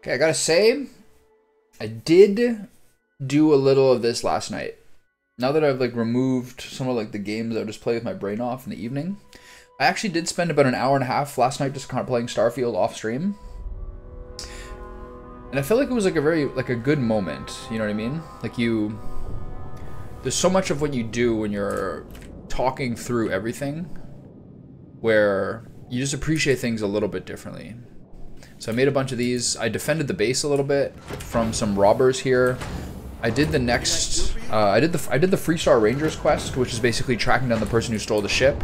Okay, I gotta say, I did do a little of this last night. Now that I've like removed some of like the games I just play with my brain off in the evening, I actually did spend about an hour and a half last night just kind of playing Starfield off stream. And I feel like it was like a very, like a good moment, you know what I mean? Like there's so much of what you do when you're talking through everything where you just appreciate things a little bit differently. So I made a bunch of these. I defended the base a little bit from some robbers here. I did the next, I did the Freestar Rangers quest, which is basically tracking down the person who stole the ship.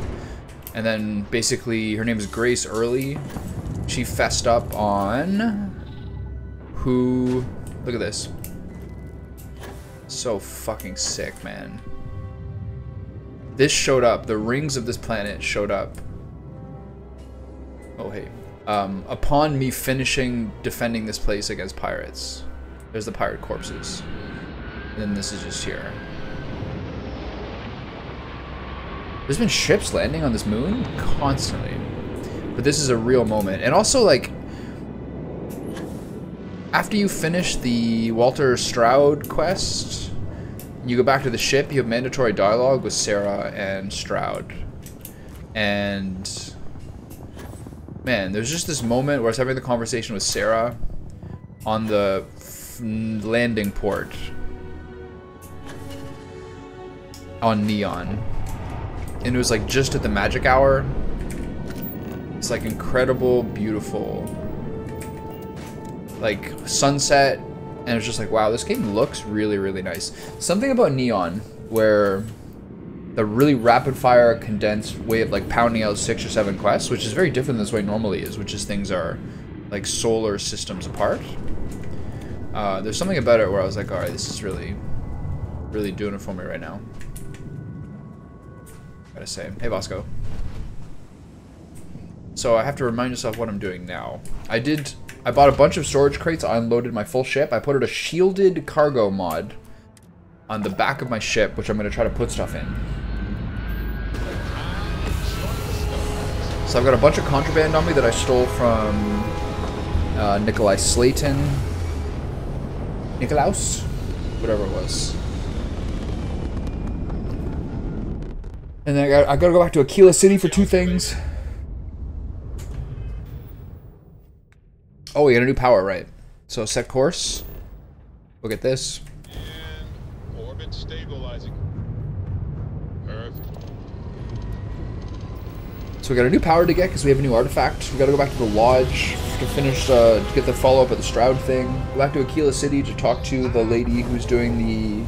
And then basically, her name is Grace Early. She fessed up on who, look at this. So fucking sick, man. This showed up, the rings of this planet showed up. Oh, hey. Upon me finishing defending this place against pirates. There's the pirate corpses. And then this is just here. There's been ships landing on this moon constantly. But this is a real moment. And also, like, after you finish the Walter Stroud quest, you go back to the ship, you have mandatory dialogue with Sarah and Stroud. And man, there's just this moment where I was having the conversation with Sarah on the landing port on Neon. And it was like just at the magic hour. It's like incredible, beautiful, like sunset. And it was just like, wow, this game looks really, really nice. Something about Neon where the really rapid fire condensed way of like pounding out 6 or 7 quests, which is very different than this way normally is, which is things are like solar systems apart. There's something about it where I was like, all right, this is really, really doing it for me right now. Gotta say, hey Bosco. So I have to remind myself what I'm doing now. I bought a bunch of storage crates, I unloaded my full ship, I put it a shielded cargo mod on the back of my ship, which I'm gonna try to put stuff in. So I've got a bunch of contraband on me that I stole from Nikolai Slayton. Nikolaus? Whatever it was. And then I gotta go back to Aquila City for 2 things. Oh, we got a new power, right? So set course. Look at this. And orbit stabilizing. Perfect. So we got a new power to get because we have a new artifact. We gotta go back to the lodge to finish, to get the follow-up of the Stroud thing. Go back to Aquila City to talk to the lady who's doing the,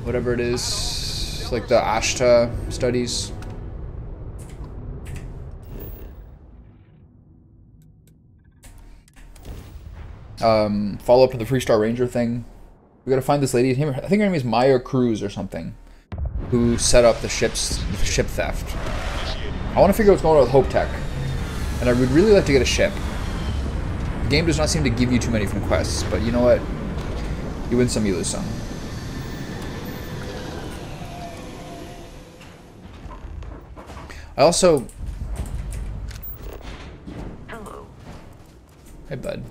whatever it is, like the Ashta studies. Follow up to the Freestar Ranger thing. We gotta find this lady. I think her name is Maya Cruz or something, who set up the ship theft. I want to figure out what's going on with Hope Tech, and I would really like to get a ship. The game does not seem to give you too many from quests, but you know what? You win some, you lose some. I also... Hello. Hey, bud.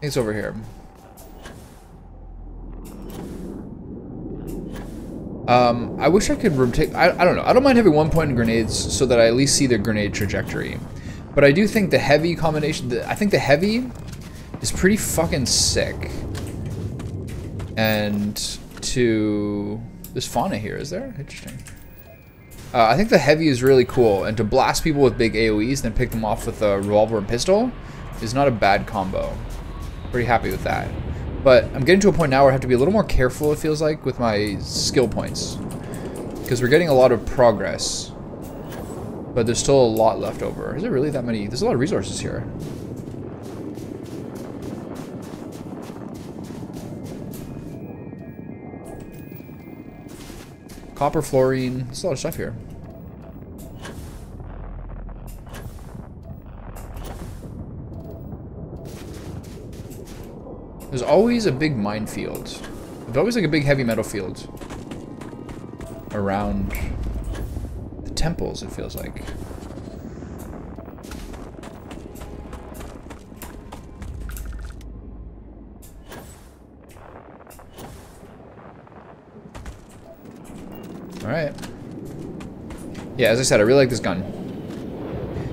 It's over here. I wish I could rotate. I don't know. I don't mind having 1 point in grenades so that I at least see the grenade trajectory. But I do think the heavy combination, I think the heavy is pretty fucking sick. And there's fauna here, is there? Interesting. I think the heavy is really cool. And to blast people with big AoEs, then pick them off with a revolver and pistol is not a bad combo. Pretty happy with that. But I'm getting to a point now where I have to be a little more careful, it feels like, with my skill points. Because we're getting a lot of progress. But there's still a lot left over. Is there really that many? There's a lot of resources here. Copper, fluorine. There's a lot of stuff here. There's always a big minefield. There's always like a big heavy metal field around the temples, it feels like. Alright. Yeah, as I said, I really like this gun.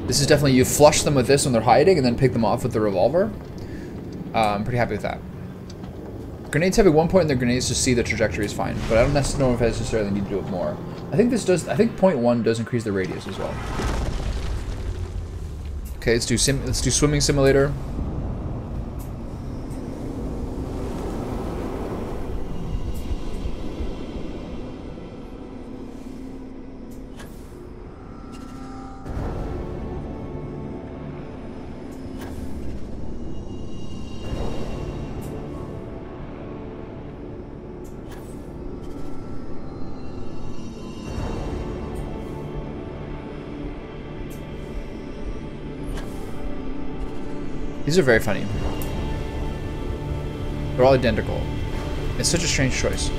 This is definitely, you flush them with this when they're hiding and then pick them off with the revolver. I'm pretty happy with that. Grenades have at one point in their grenades to see the trajectory is fine, but I don't necessarily know if I necessarily need to do it more. I think this does, I think point 1 does increase the radius as well. Okay, let's do swimming simulator. These are very funny. They're all identical. It's such a strange choice.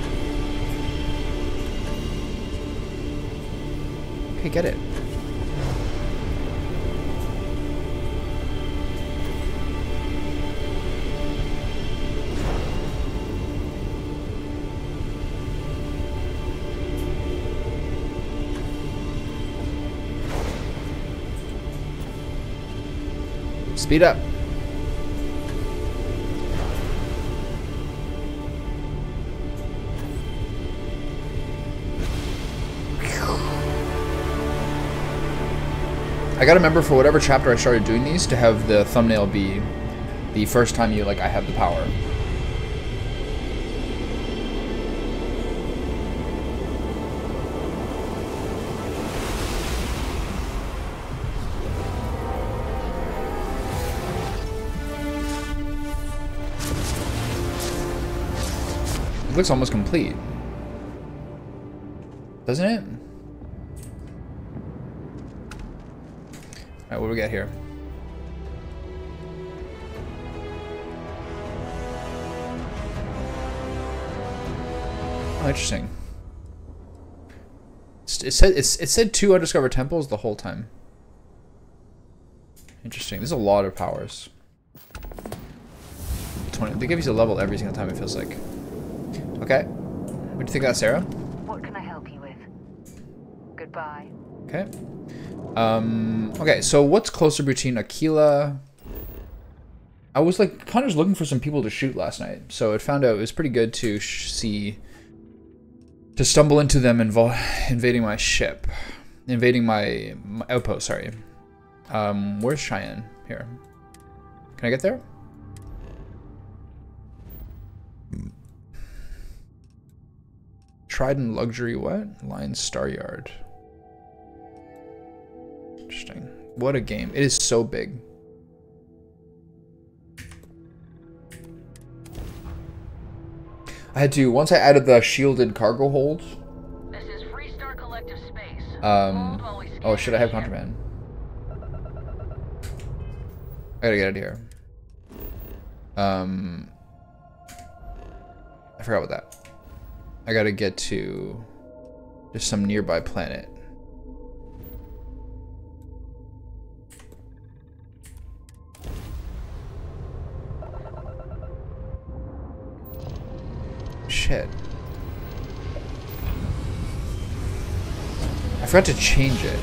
Okay, get it. Speed up. I gotta remember for whatever chapter I started doing these to have the thumbnail be the first time you, like, I have the power. It looks almost complete. Doesn't it? Alright, what do we got here? Oh, interesting. It said 2 undiscovered temples the whole time. Interesting. There's a lot of powers. 20. They give you a level every single time, it feels like. Okay. What do you think of that, Sarah? What can I help you with? Goodbye. Okay. Okay, so what's closer between Aquila? I was like kind of just looking for some people to shoot last night, so it found out it was pretty good to stumble into them invading my ship, invading my outpost. Sorry. Where's Cheyenne? Here. Can I get there? Trident Luxury what? Lion Star Yard. Interesting. What a game. It is so big. I had to, once I added the shielded cargo hold. This is Freestar Collective Space. Oh, should I have contraband? I gotta get out of here. I forgot about that. I gotta get to just some nearby planet. Shit. I forgot to change it.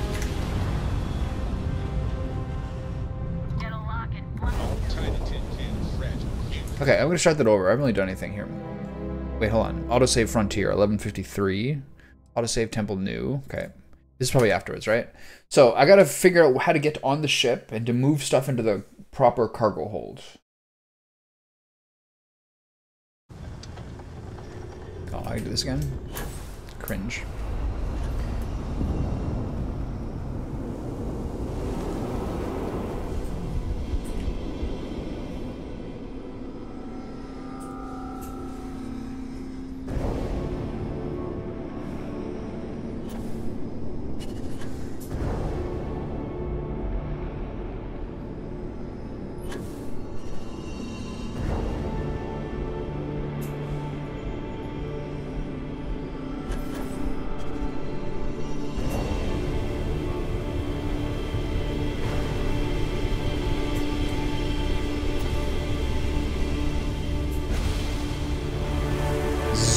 Okay, I'm gonna start that over. I haven't really done anything here. Wait, hold on. Autosave Frontier, 1153. Autosave Temple New. Okay. This is probably afterwards, right? So I gotta figure out how to get on the ship and to move stuff into the proper cargo hold. Oh, I can do this again? Cringe.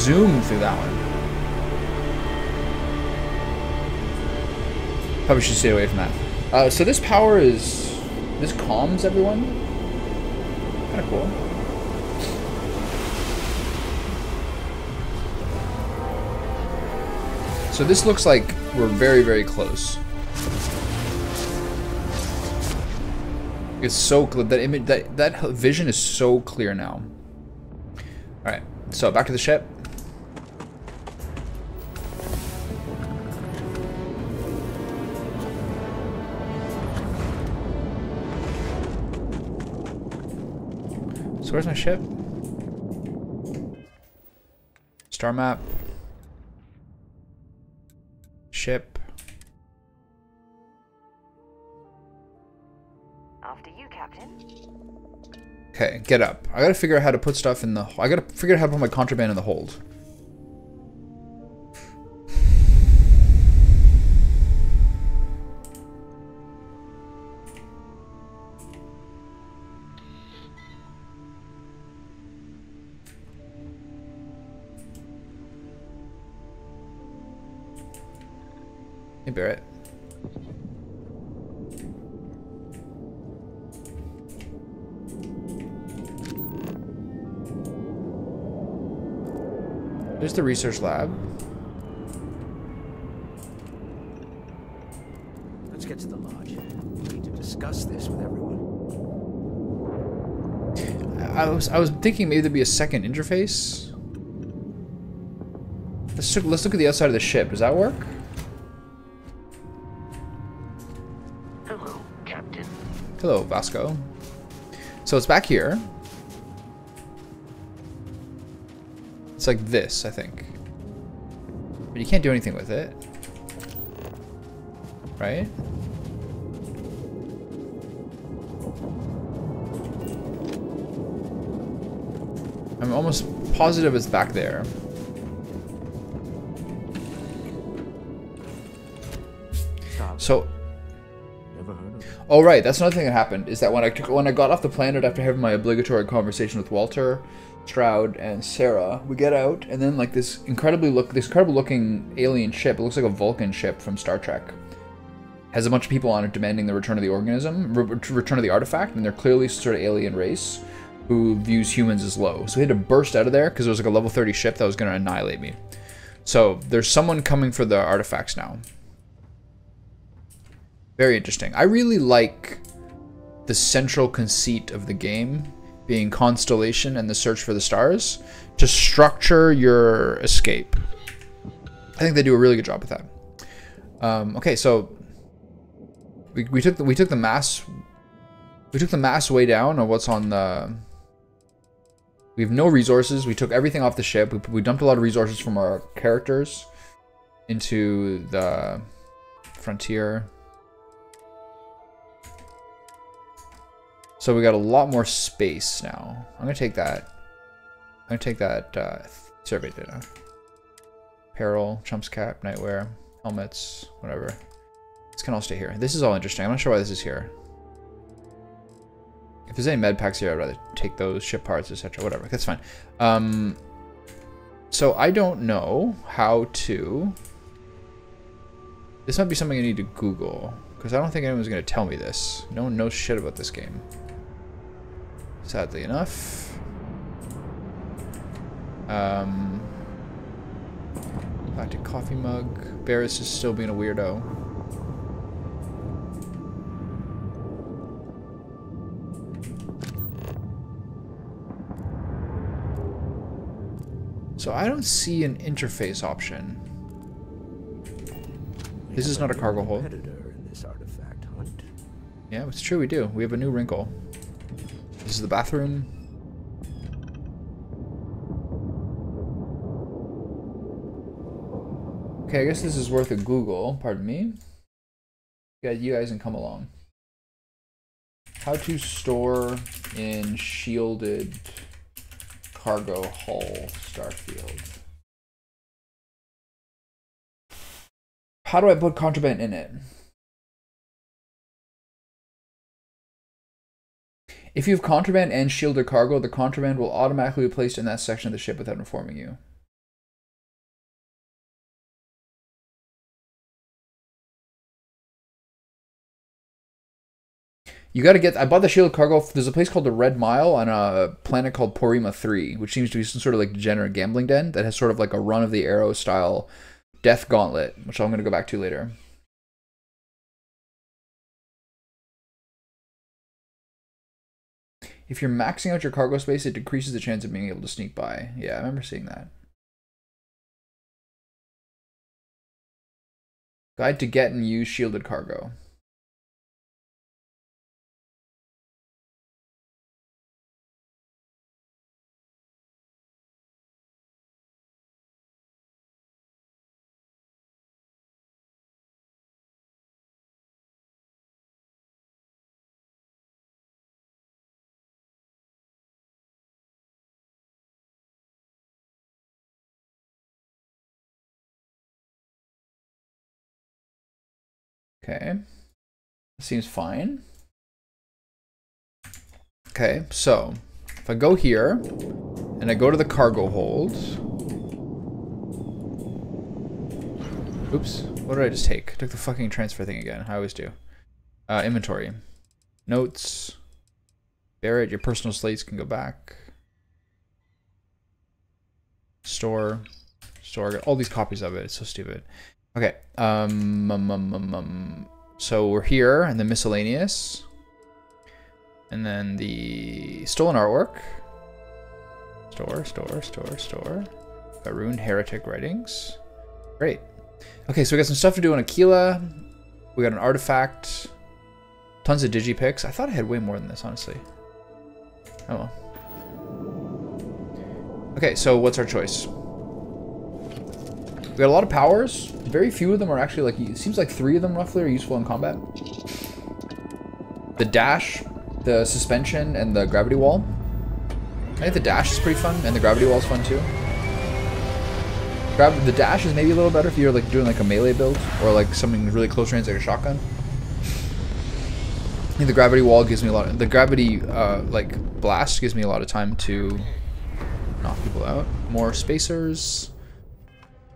zoom through that one. Probably should stay away from that. So this power is... This calms everyone. Kind of cool. So this looks like we're very, very close. It's so clear. That image, that vision is so clear now. All right, so back to the ship. So where's my ship? Star map. Ship. After you, Captain. Okay, get up. I gotta figure out how to put stuff in the... I gotta figure out how to put my contraband in the hold. Hey, Barrett. There's the research lab. Let's get to the lodge. We need to discuss this with everyone. I was thinking maybe there'd be a second interface. Let's look at the outside of the ship. Does that work? Hello, Captain. Hello, Vasco. So it's back here. It's like this, I think. But you can't do anything with it. Right? I'm almost positive it's back there. Stop. So... Never heard of it. Oh right, that's another thing that happened, is that when I got off the planet after having my obligatory conversation with Walter, Stroud, and Sarah, we get out, and then like this incredible looking alien ship, it looks like a Vulcan ship from Star Trek, has a bunch of people on it demanding the return of the organism, return of the artifact, and they're clearly sort of alien race who views humans as low. So we had to burst out of there because it was like a level 30 ship that was going to annihilate me. So there's someone coming for the artifacts now. Very interesting. I really like the central conceit of the game being constellation and the search for the stars to structure your escape. I think they do a really good job with that. Okay, so we took the mass way down on what's on the. We have no resources. We took everything off the ship. We dumped a lot of resources from our characters into the frontier. So we got a lot more space now. I'm gonna take that. I'm gonna take that survey data. Apparel, chumps cap, nightwear, helmets, whatever. This can all stay here. This is all interesting. I'm not sure why this is here. If there's any med packs here, I'd rather take those, ship parts, etc. Whatever. That's fine. So I don't know how to. This might be something I need to Google because I don't think anyone's gonna tell me this. No one knows shit about this game. Sadly enough. Back to coffee mug. Barris is still being a weirdo. So I don't see an interface option. This is not a cargo hold. In this artifact hunt. Yeah, it's true, we do. We have a new wrinkle. This is the bathroom. Okay, I guess this is worth a Google. Pardon me. Yeah, you guys can come along. How to store in shielded cargo hull Starfield. How do I put contraband in it? If you have contraband and shielded cargo, the contraband will automatically be placed in that section of the ship without informing you. You got to get... I bought the shielded cargo. There's a place called the Red Mile on a planet called Porima 3, which seems to be some sort of like degenerate gambling den that has sort of like a run of the arrow style death gauntlet, which I'm going to go back to later. If you're maxing out your cargo space, it decreases the chance of being able to sneak by. Yeah, I remember seeing that. Guide to get and use shielded cargo. Okay. Seems fine. Okay, so if I go here and I go to the cargo hold. Oops, what did I just take? I took the fucking transfer thing again. I always do. Inventory. Notes. Barrett, your personal slates can go back. Store. Store. I got all these copies of it. It's so stupid. Okay. So we're here and the miscellaneous. And then the stolen artwork. Store. Got ruined heretic writings. Great. Okay, so we got some stuff to do on Aquila. We got an artifact. Tons of digipics. I thought I had way more than this, honestly. Oh well. Okay, so what's our choice? We got a lot of powers. Very few of them are actually like, it seems like 3 of them roughly are useful in combat. The dash, the suspension, and the gravity wall. I think the dash is pretty fun, and the gravity wall is fun too. The dash is maybe a little better if you're like doing like a melee build or like something really close range like a shotgun. I think the gravity wall gives me a lot of, the gravity like blast gives me a lot of time to knock people out. More spacers.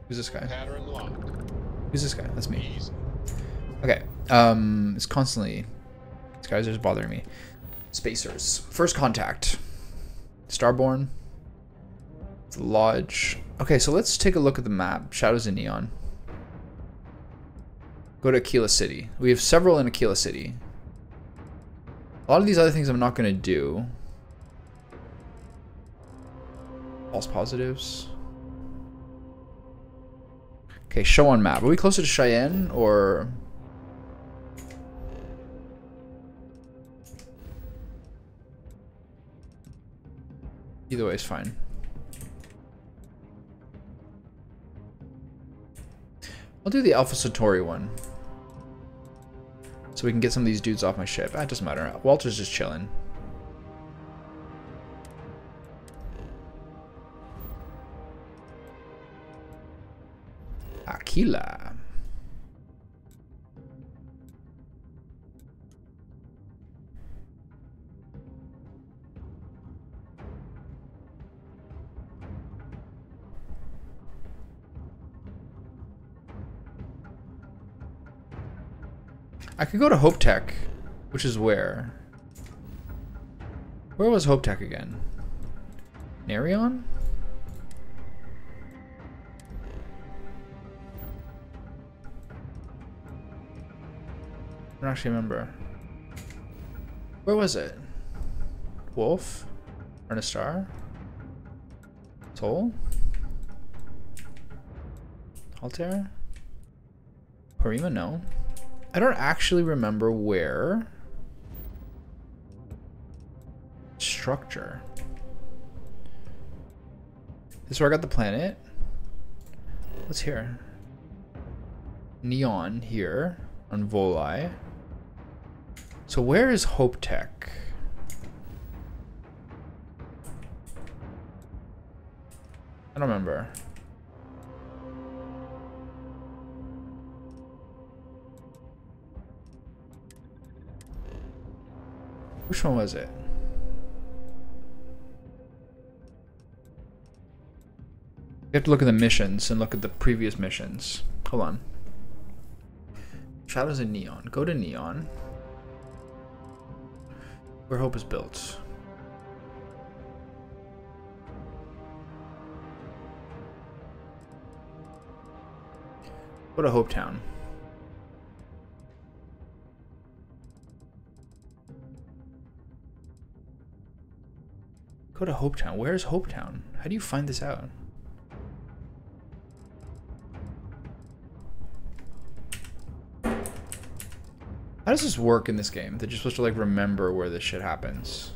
Who's this guy? Pattern locked. Who's this guy? That's me. Easy. Okay. It's constantly, these guys are just bothering me. Spacers. First contact. Starborn. The Lodge. Okay, so let's take a look at the map. Shadows in Neon. Go to Aquila City. We have several in Aquila City. A lot of these other things I'm not going to do. False positives. Okay, show on map. Are we closer to Cheyenne or... Either way is fine. I'll do the Alpha Centauri one. So we can get some of these dudes off my ship. It doesn't matter. Walter's just chilling. Aquila. I could go to Hope Tech, which is where? Where was Hope Tech again? Narion? I don't actually remember. Where was it? Wolf? Ernestar? Toll? Altair? Porima? No. I don't actually remember where. Structure. This is where I got the planet. What's here? Neon here on Voli. So where is Hope Tech? I don't remember. Which one was it? You have to look at the missions and look at the previous missions. Hold on. Shadows in Neon. Go to Neon. Where hope is built. Go to Hope Town. Go to Hope Town. Where's Hope Town? How do you find this out? How does this work in this game? That you're supposed to like remember where this shit happens.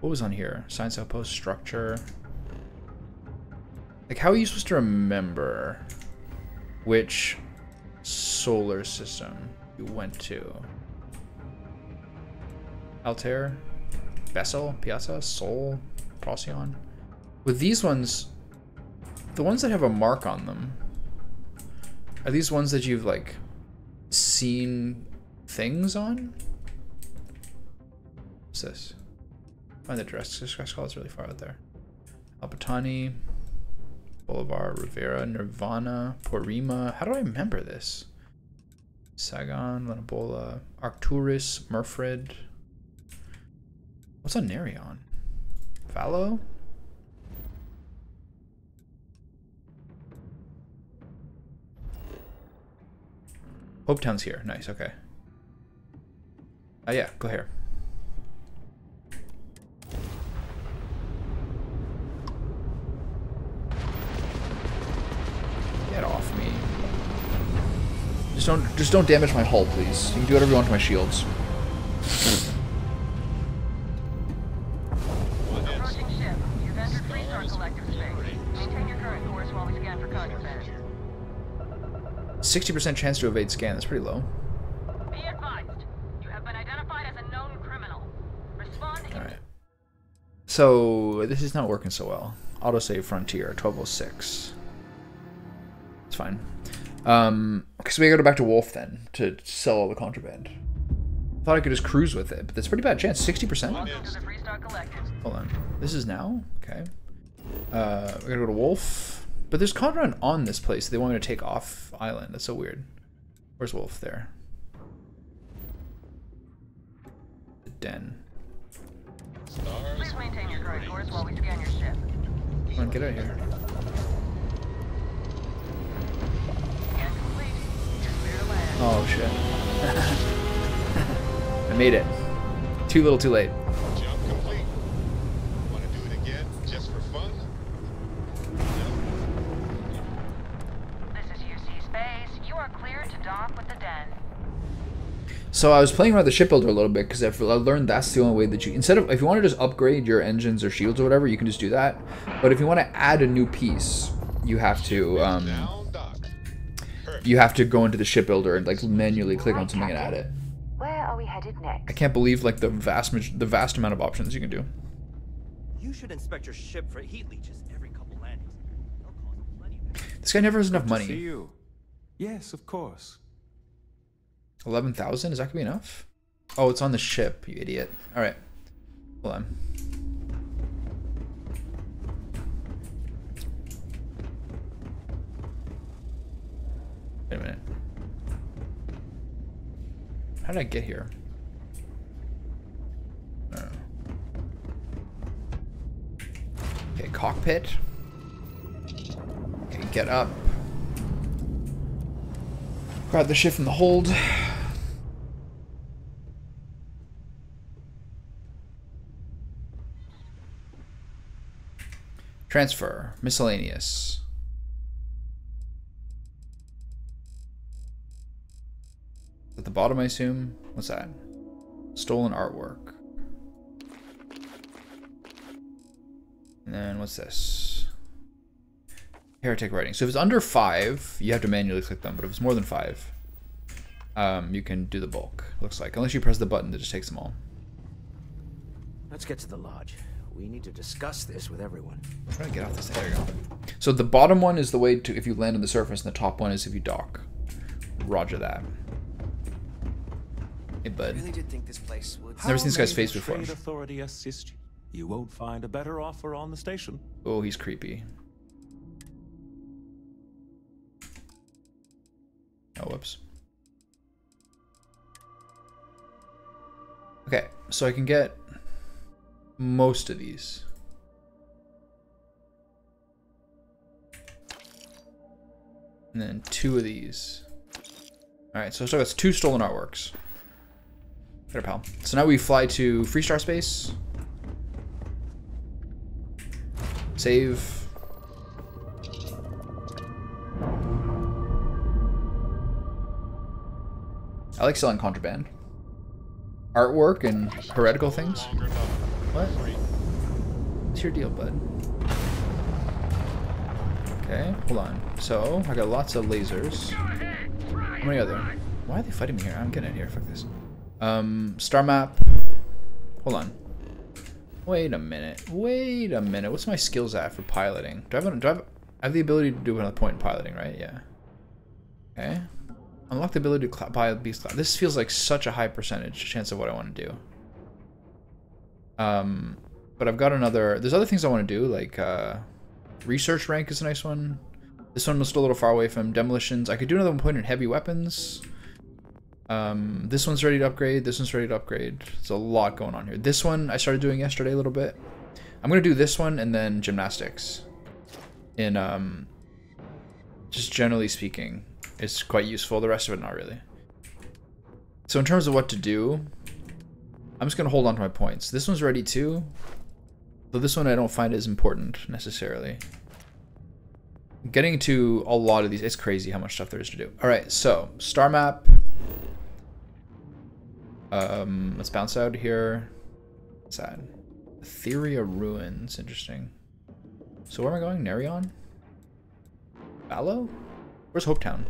What was on here? Science outpost, structure. Like, how are you supposed to remember which solar system you went to? Altair, Bessel, Piazza, Sol, Procyon. With these ones, the ones that have a mark on them, are these ones that you've like seen things on? What's this? Find the dress call, it's really far out there. Alpatani, Boulevard, Rivera, Nirvana, Porima. How do I remember this? Sagon, Lenabola, Arcturus, Murfred. What's on Nerion? Fallow? Hope Town's here. Nice, okay. Oh yeah, go here. Get off me. Just don't damage my hull, please. You can do whatever you want to my shields. Approaching ship. You've entered Freestar Collective space. Maintain your current course while we scan for contraband. 60% chance to evade scan. That's pretty low. Be advised. You have been identified as a known criminal. Respond. Alright. So, this is not working so well. Autosave Frontier, 1206. It's fine. Okay, so we gotta go back to Wolf then to sell all the contraband. Thought I could just cruise with it, but that's a pretty bad chance. 60%? Welcome to the Freestar Collective. Hold on. This is now? Okay. We gotta go to Wolf. But there's contraband on this place. They want me to take off island. That's so weird. Where's Wolf? There. The den. Please maintain your current course while we scan your ship. Come on, get out of here. Scan complete. You're clear to land. Oh, shit. I made it. Too little, too late. Jump complete. Want to do it again, just for fun? This is UC Space. You are cleared to dock with the den. So I was playing around the shipbuilder a little bit because I've learned that's the only way that you, instead of, if you want to just upgrade your engines or shields or whatever, you can just do that. But if you want to add a new piece, you have to go into the shipbuilder and like manually click on something and add it. Where are we headed next? I can't believe like the vast amount of options you can do. You should inspect your ship for heat leeches every couple landings. They'll cause plenty of... This guy never has enough See money. you. Yes, of course. 11,000? Is that gonna be enough? Oh, it's on the ship, you idiot. All right, hold on. Wait a minute. How did I get here? Oh. Okay, cockpit. Okay, get up. Grab the ship from the hold. Transfer. Miscellaneous. At the bottom, I assume? What's that? Stolen artwork. And then what's this? Heretic writing. So if it's under 5, you have to manually click them. But if it's more than 5, you can do the bulk, looks like. Unless you press the button that just takes them all. Let's get to the lodge. We need to discuss this with everyone. I'm trying to get off this. There you go. So the bottom one is the way to if you land on the surface, and the top one is if you dock. Roger that. Hey, bud. I really did think this place would... Never seen this guy's How may face the before. Trade authority assist you. You won't find a better offer on the station. Oh, he's creepy. Oh, whoops. Okay, so I can get most of these. And then 2 of these. Alright, so that's 2 stolen artworks. There, pal. So now we fly to Freestar Space. Save. I like selling contraband. Artwork and heretical things. What? What's your deal, bud? Okay, hold on. So, I got lots of lasers. How many other? Why are they fighting me here? I'm getting it here. Fuck this. Star map. Hold on. Wait a minute. Wait a minute. What's my skills at for piloting? I have the ability to do another point in piloting, right? Yeah. Okay. Unlock the ability to pilot beast class. This feels like such a high percentage chance of what I want to do. But I've got another. There's other things I want to do, like research rank is a nice one. This one was still a little far away from demolitions. I could do another point in heavy weapons. This one's ready to upgrade. This one's ready to upgrade. There's a lot going on here. This one I started doing yesterday a little bit. I'm gonna do this one and then gymnastics. In just generally speaking, it's quite useful. The rest of it, not really. So in terms of what to do, I'm just gonna hold on to my points. This one's ready too. Though this one I don't find as important necessarily. Getting to a lot of these, it's crazy how much stuff there is to do. All right, so star map. Let's bounce out here. What's that? Etheria Ruins, interesting. So where am I going? Nerion? Ballo? Where's Hopetown?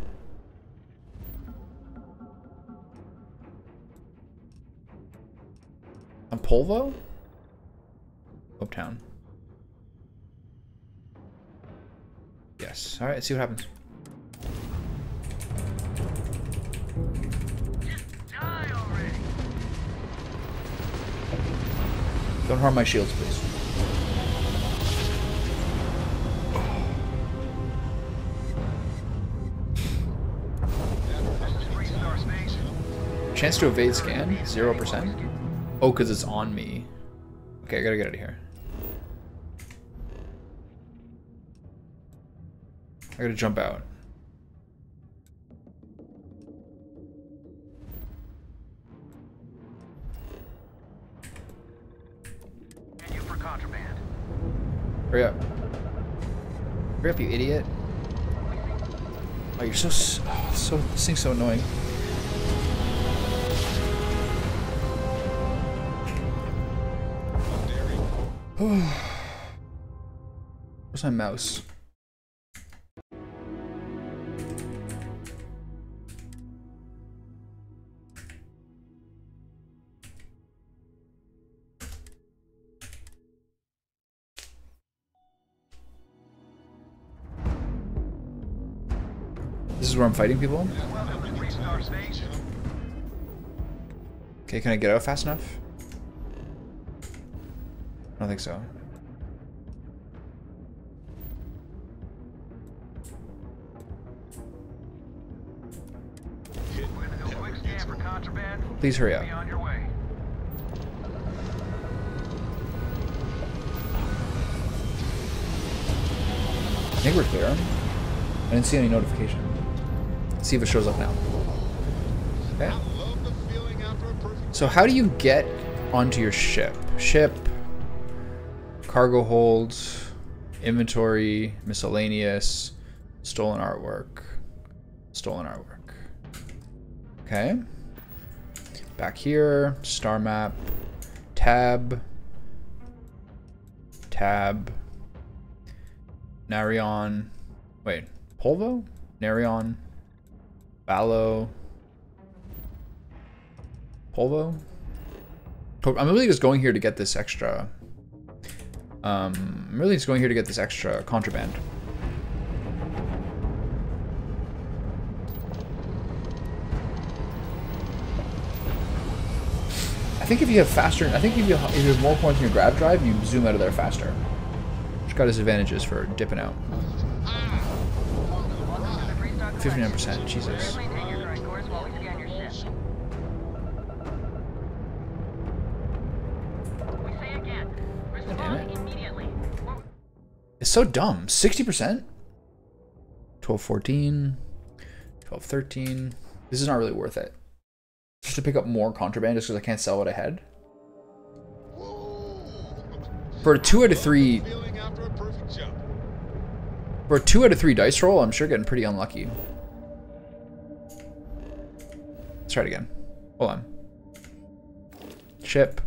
On Polvo? Hopetown. Yes. Alright, let's see what happens. Don't harm my shields, please. Chance to evade scan? 0%? Oh, because it's on me. Okay, I gotta get out of here. I gotta jump out. Hurry up. Hurry up, you idiot. Oh, you're so this thing's so annoying. Where's my mouse? This is where I'm fighting people? Okay, can I get out fast enough? I don't think so. Please hurry up. I think we're clear. I didn't see any notification. Let's see if it shows up now. Okay. So how do you get onto your ship? Ship, cargo holds, inventory, miscellaneous, stolen artwork, stolen artwork. Okay. Back here, star map, tab, tab, Narion, wait, Polvo? Narion, Ballo, Polvo? I'm really just going here to get this extra, I'm really just going here to get this extra contraband. I think if you have faster, I think if you have more points in your grab drive, you zoom out of there faster. Which got its advantages for dipping out. 59%, Jesus. It's so dumb. 60%? 1214. 1213. This is not really worth it. Just to pick up more contraband just because I can't sell what I had. For a 2 out of 3... For a 2 out of 3 dice roll, I'm sure getting pretty unlucky. Let's try it again. Hold on. Ship.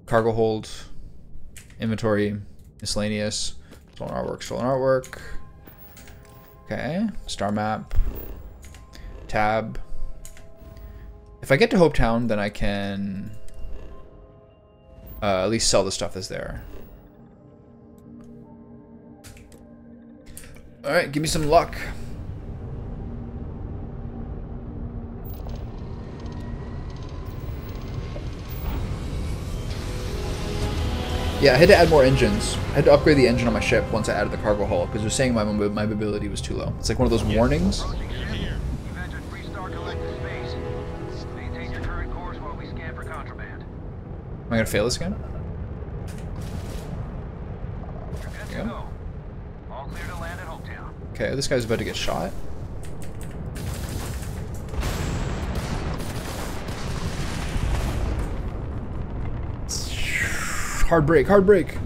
Cargo hold. Inventory. Miscellaneous. Stolen artwork. Stolen artwork. Okay. Star map. Tab. If I get to Hopetown, then I can at least sell the stuff that's there. Alright, give me some luck. Yeah, I had to add more engines. I had to upgrade the engine on my ship once I added the cargo hull because it was saying my mobility was too low. It's like one of those warnings. You've entered Freestar Collective space. Maintain your current course while we scan for contraband. Am I gonna fail this again? You're good to go. All clear to land at Hopetown. Okay, this guy's about to get shot. Hard break, hard break.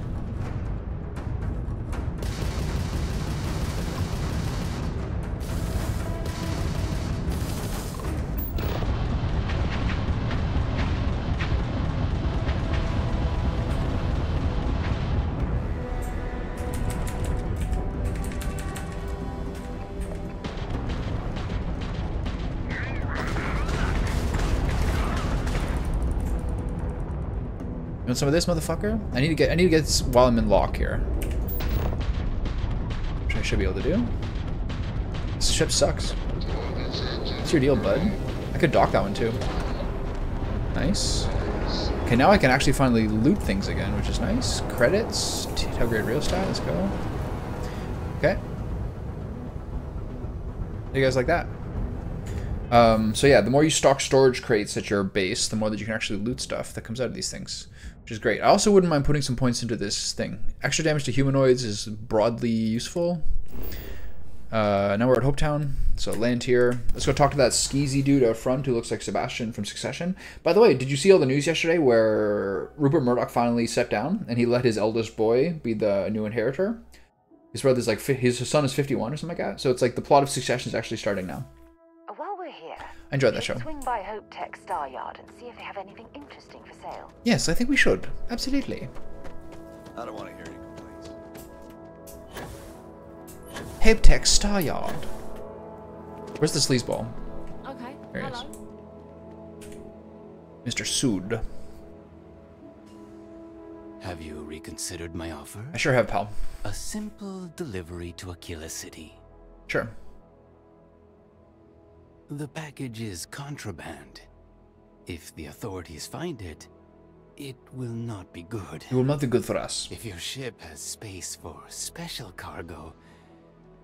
You want some of this, motherfucker? I need to get this while I'm in lock here. Which I should be able to do. This ship sucks. What's your deal, bud? I could dock that one too. Nice. Okay, now I can actually finally loot things again, which is nice. Credits. Upgrade real stat. Let's go. Okay. You guys like that? So yeah, the more you stock storage crates at your base, the more that you can actually loot stuff that comes out of these things, which is great. I also wouldn't mind putting some points into this thing. Extra damage to humanoids is broadly useful. Now we're at Hopetown, so land here. Let's go talk to that skeezy dude out front who looks like Sebastian from Succession. By the way, did you see all the news yesterday where Rupert Murdoch finally stepped down and he let his eldest boy be the new inheritor? His brother's like, his son is 51 or something like that. So it's like the plot of Succession is actually starting now. While we're here, I enjoyed that show. Swing by Hope Tech Star Yard and see if they have anything interesting for sale. Yes, I think we should. Absolutely. I don't want to hear any complaints. Hope Tech Star Yard. Where's the sleazeball? Okay. There he is. Hello. Mr. Sood. Have you reconsidered my offer? I sure have, pal. A simple delivery to Aquila City. Sure. The package is contraband. If the authorities find it, it will not be good. It will not be good for us. If your ship has space for special cargo,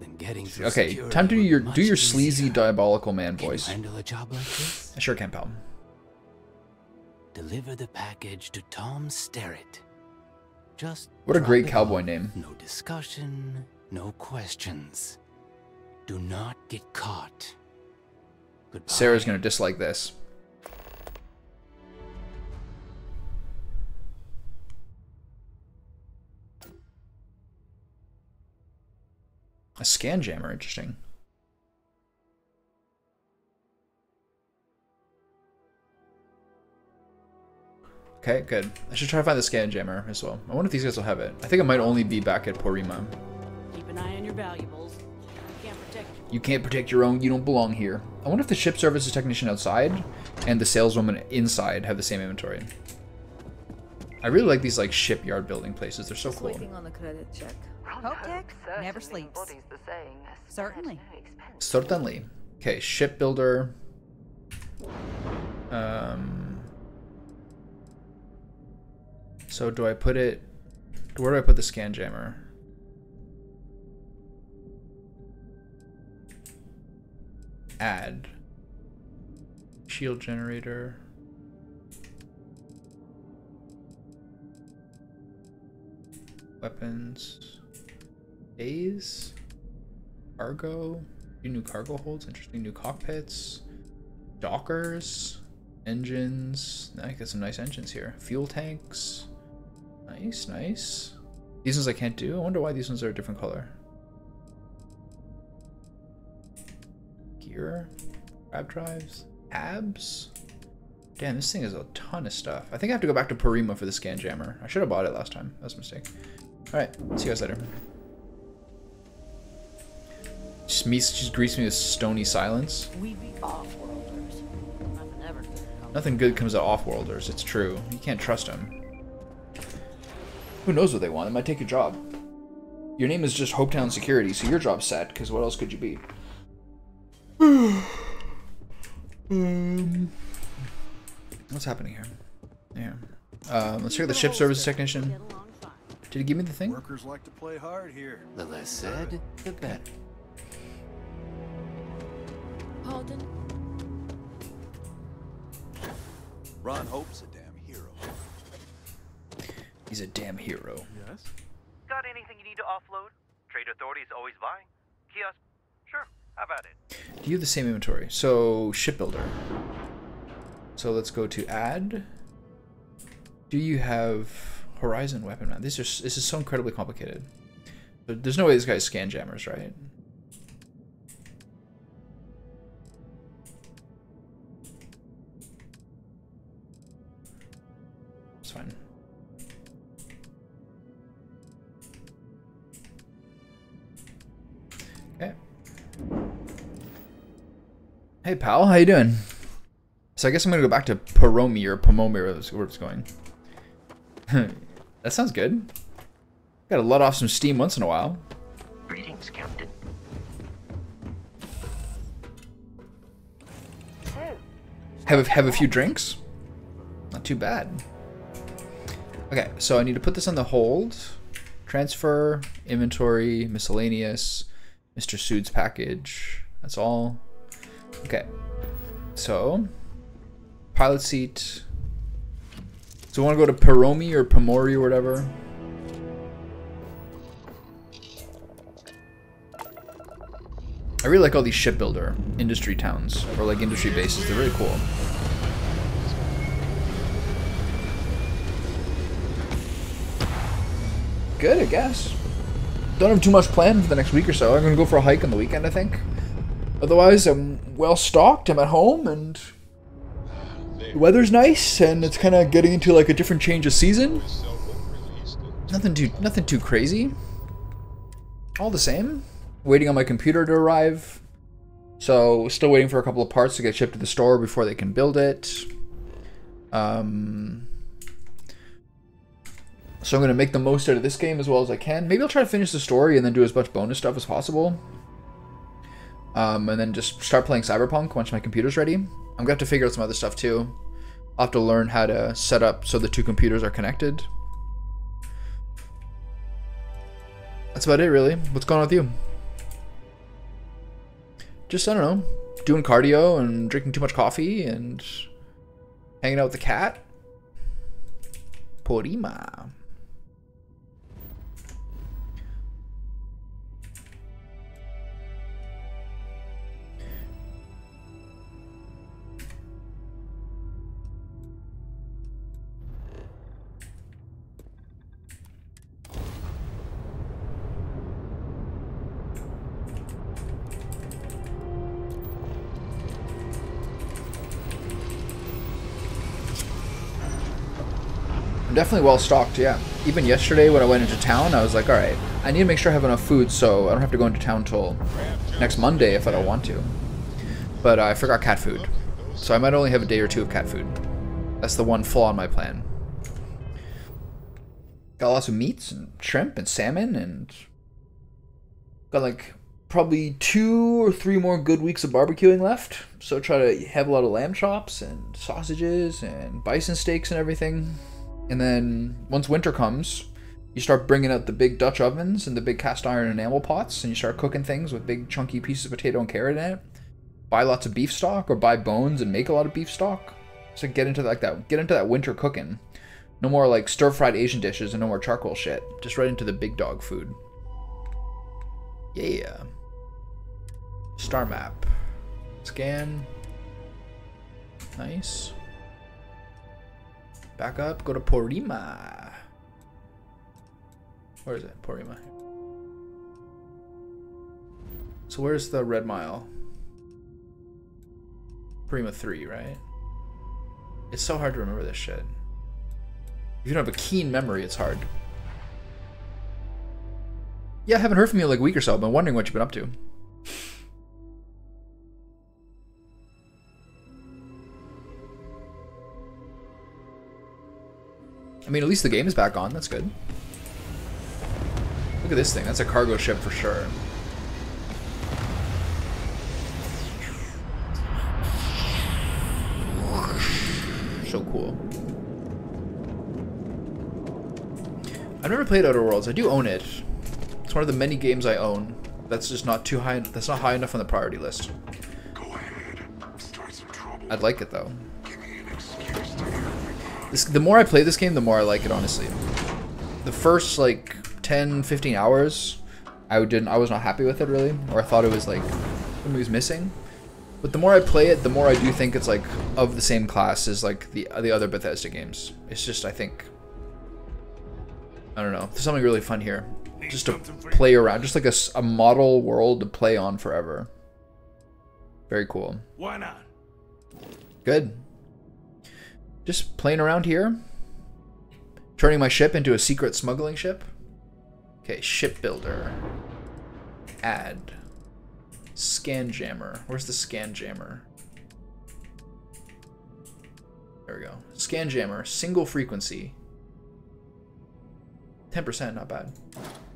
then getting through Okay, security time to will do be your much sleazy easier. diabolical man Can you voice. handle a job like this? I sure can, pal. Deliver the package to Tom Sterrett. Just What a drop great it cowboy off. name. No discussion, no questions. Do not get caught. Goodbye. Sarah's gonna dislike this. A scan jammer, interesting. Okay, good. I should try to find the scan jammer as well. I wonder if these guys will have it. I think it might only be back at Porima. Keep an eye on your valuables. You can't protect You can't protect your own, you don't belong here. I wonder if the ship services technician outside and the saleswoman inside have the same inventory. I really like these like shipyard building places. They're so cool. Waiting on the credit check. Hope Tech never sleeps. Certainly. Certainly. Okay, shipbuilder. So do I put it... Where do I put the scan jammer? Add. Shield generator. Weapons. Days. Cargo. 2 new cargo holds. Interesting new cockpits. Dockers. Engines. I got some nice engines here. Fuel tanks. Nice, nice. These ones I can't do. I wonder why these ones are a different color. Gear. Grab drives. Tabs. Damn, this thing is a ton of stuff. I think I have to go back to Parima for the scan jammer. I should have bought it last time. That was a mistake. Alright, see you guys later. Just greets me with stony silence. We be off-worlders. Nothing ever good comes. Nothing good comes out of off-worlders. It's true. You can't trust them. Who knows what they want? They might take your job. Your name is just Hopetown Security, so your job's set, because what else could you be? What's happening here? Yeah. Let's check the ship service technician. Did he give me the thing? Workers like to play hard here. The less said, the better. Halton? Ron Hope's a damn hero. He's a damn hero. Yes? Got anything you need to offload? Trade Authority's always buying. Kiosk? Sure, how about it? Do you have the same inventory? So, shipbuilder. So let's go to add. Do you have Horizon weapon man? This is so incredibly complicated. But there's no way this guy's scan jammers, right? It's fine. Okay. Hey pal, how you doing? So I guess I'm gonna go back to Paromi or Pomomi where it's going. That sounds good. Gotta let off some steam once in a while. Greetings, Captain. Have a few drinks? Not too bad. Okay, so I need to put this on the hold. Transfer, inventory, miscellaneous, Mr. Sood's package. That's all. Okay. So, pilot seat. So I want to go to Paromi or Pomori or whatever. I really like all these shipbuilder industry towns or like industry bases. They're really cool. Good, I guess. Don't have too much planned for the next week or so. I'm gonna go for a hike on the weekend, I think. Otherwise, I'm well stocked. I'm at home and the weather's nice, and it's kind of getting into like a different change of season. Nothing too crazy. All the same. Waiting on my computer to arrive. So still waiting for a couple of parts to get shipped to the store before they can build it. So I'm gonna make the most out of this game as well as I can. Maybe I'll try to finish the story and then do as much bonus stuff as possible. And then just start playing Cyberpunk once my computer's ready. I'm gonna have to figure out some other stuff too. I'll have to learn how to set up so the two computers are connected. That's about it, really. What's going on with you? Just, I don't know, doing cardio and drinking too much coffee and hanging out with the cat. Porima. I'm definitely well stocked, yeah. Even yesterday when I went into town, I was like, alright, I need to make sure I have enough food so I don't have to go into town till next Monday if I don't want to. But I forgot cat food. So I might only have a day or two of cat food. That's the one flaw in my plan. Got lots of meats and shrimp and salmon and got like probably 2 or 3 more good weeks of barbecuing left. So try to have a lot of lamb chops and sausages and bison steaks and everything. And then once winter comes, you start bringing out the big Dutch ovens and the big cast iron enamel pots, and you start cooking things with big chunky pieces of potato and carrot in it. Buy lots of beef stock or buy bones and make a lot of beef stock. So get into like that. Get into that winter cooking. No more like stir-fried Asian dishes and no more charcoal shit. Just right into the big dog food. Yeah. Star map. Scan. Nice. Back up. Go to Porima. Where is it? Porima. So where's the Red Mile? Porima 3, right? It's so hard to remember this shit. If you don't have a keen memory, it's hard. Yeah, I haven't heard from you in like a week or so. I've been wondering what you've been up to. I mean, at least the game is back on. That's good. Look at this thing. That's a cargo ship for sure. So cool. I've never played Outer Worlds. I do own it. It's one of the many games I own. That's just not too high. That's not high enough on the priority list. Go ahead. Start some trouble. I'd like it though. Give me an excuse to hear The more I play this game, the more I like it, honestly. The first like 10, 15 hours, I was not happy with it really, or I thought it was like something was missing. But the more I play it, the more I do think it's like of the same class as like the other Bethesda games. It's just, I think, I don't know, there's something really fun here. Just to play around, just like a model world to play on forever. Very cool. Why not? Good. Just playing around here. Turning my ship into a secret smuggling ship. Okay, shipbuilder. Add. Scan jammer. Where's the scan jammer? There we go. Scan jammer. Single frequency. 10%, not bad.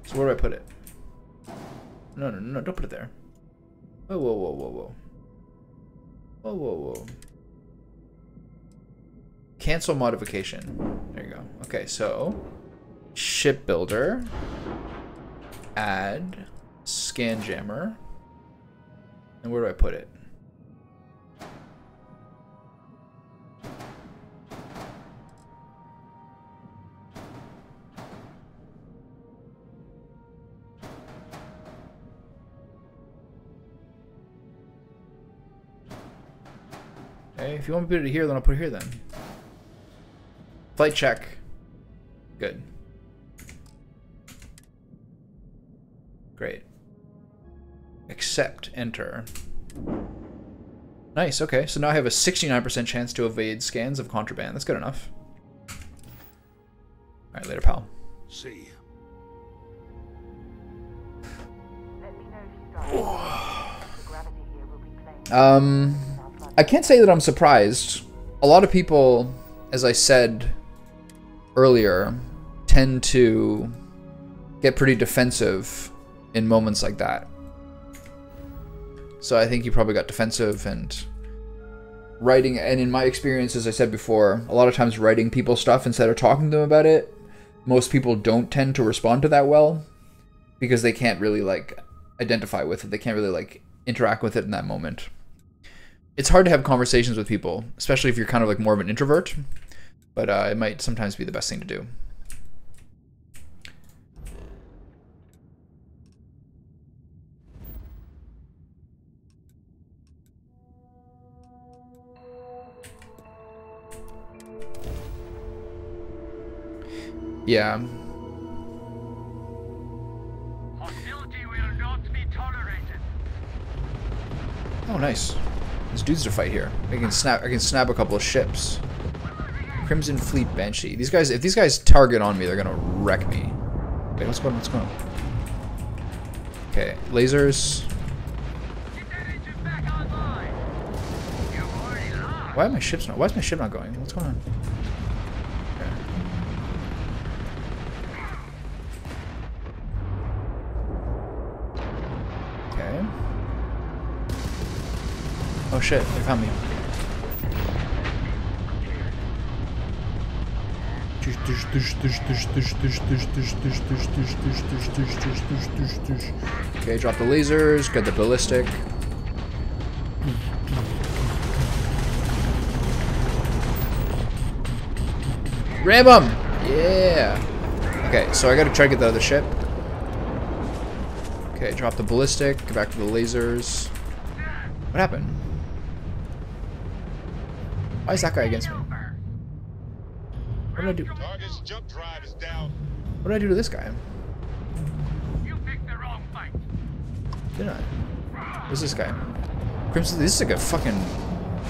So where do I put it? No, no, no, don't put it there. Whoa, whoa, whoa, whoa, whoa. Whoa, whoa, whoa. Cancel modification. There you go. Okay, so shipbuilder. Add. Scan jammer. And where do I put it? Okay, if you want me to put it here, then I'll put it here then. Flight check. Good. Great. Accept. Enter. Nice, okay. So now I have a 69% chance to evade scans of contraband. That's good enough. Alright, later, pal. See you. Let me know if you start. The gravity here will be plain. I can't say that I'm surprised. A lot of people, as I said earlier, tend to get pretty defensive in moments like that. So I think you probably got defensive, and writing, and in my experience, as I said before, a lot of times writing people stuff instead of talking to them about it, most people don't tend to respond to that well because they can't really like identify with it. They can't really like interact with it in that moment. It's hard to have conversations with people, especially if you're kind of like more of an introvert, but it might sometimes be the best thing to do. Yeah. Hostility will not be tolerated. Oh, nice. There's dudes to fight here. I can snap a couple of ships. Crimson Fleet Banshee. These guys, if these guys target on me, they're gonna wreck me. Wait, what's going on? What's going on? Okay, lasers. Get that engine back online. You've already lost. Why is my ship not going? What's going on? Okay. Oh shit, they found me. Okay, drop the lasers, get the ballistic. Grab him! Yeah! Okay, so I gotta try to get the other ship. Okay, drop the ballistic, go back to the lasers. What happened? Why is that guy against me? What did I do? Target's jump drive is down. What did I do to this guy? You picked the wrong fight. Didn't I? Who's this guy? Crimson, this is like a fucking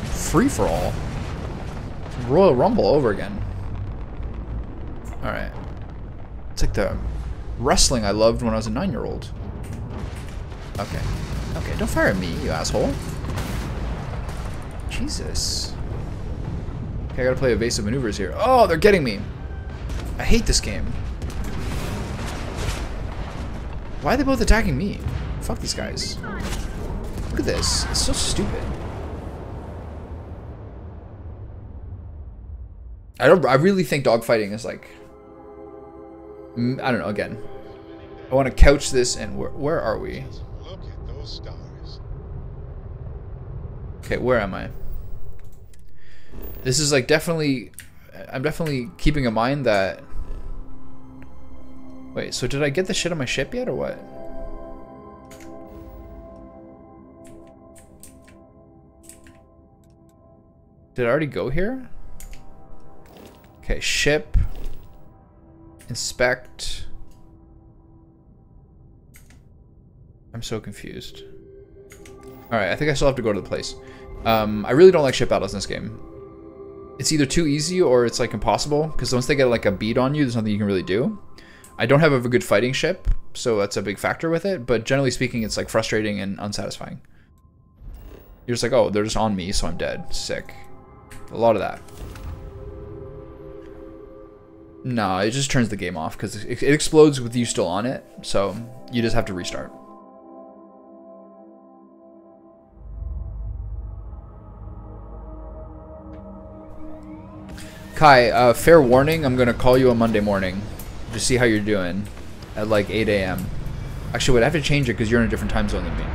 free-for-all. Royal Rumble over again. Alright. It's like the wrestling I loved when I was a 9-year-old. Okay. Okay, don't fire at me, you asshole. Jesus. Okay, I gotta play evasive maneuvers here. Oh, they're getting me. I hate this game. Why are they both attacking me? Fuck these guys. Look at this. It's so stupid. I really think dogfighting is like... I don't know, again. I want to couch this and where are we? Look at those stars. Okay, where am I? This is like definitely... I'm definitely keeping in mind that... Wait, so did I get the shit on my ship yet or what? Did I already go here? Okay, ship. Inspect. I'm so confused. Alright, I think I still have to go to the place. I really don't like ship battles in this game. It's either too easy or it's like impossible, because once they get like a beat on you, there's nothing you can really do. I don't have a good fighting ship, so that's a big factor with it, but generally speaking, it's like frustrating and unsatisfying. You're just like, oh, they're just on me, so I'm dead. Sick. A lot of that. No, it just turns the game off, because it explodes with you still on it, so you just have to restart. Kai, fair warning, I'm going to call you on Monday morning to see how you're doing at like 8 a.m. Actually, wait, I have to change it because you're in a different time zone than me.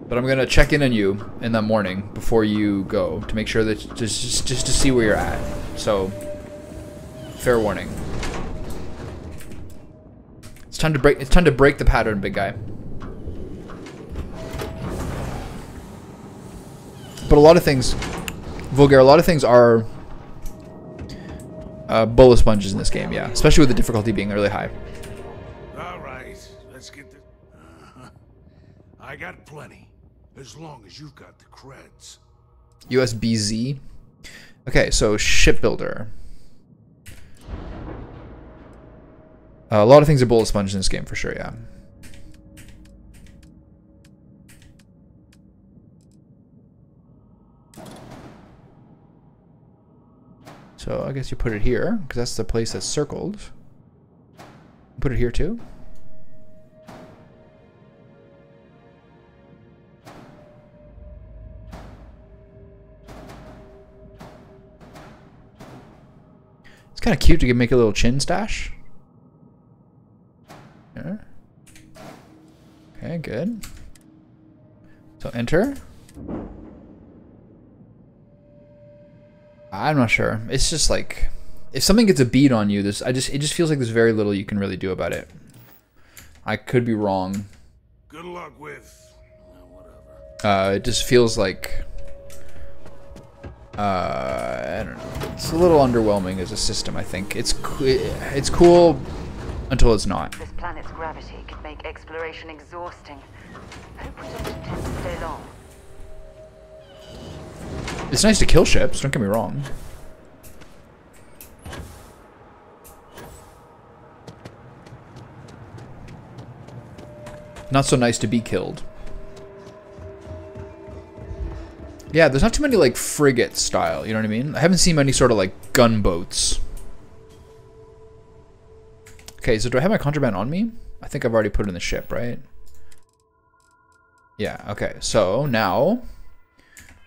But I'm going to check in on you in the morning before you go to make sure that just to see where you're at. So, fair warning. It's time to break the pattern, big guy. But a lot of things, Vulgar, a lot of things are bullet sponges in this game, yeah. Especially with the difficulty being really high. All right, let's get this. I got plenty, as long as you've got the creds. USB-Z. Okay, so shipbuilder. A lot of things are bullet sponges in this game for sure, yeah. So I guess you put it here, because that's the place that's circled. Put it here too. It's kind of cute to make a little chin stash. Yeah. Okay, good. So enter. I'm not sure. It's just like, if something gets a beat on you, it just feels like there's very little you can really do about it. I could be wrong. Good luck with whatever. It just feels like, I don't know. It's a little underwhelming as a system. I think it's cool until it's not. This planet's gravity could make exploration exhausting. Hope we don't attempt to stay long. It's nice to kill ships, don't get me wrong. Not so nice to be killed. Yeah, there's not too many like frigate style, you know what I mean? I haven't seen many sort of like gunboats. Okay, so do I have my contraband on me? I think I've already put it in the ship, right? Yeah, okay, so now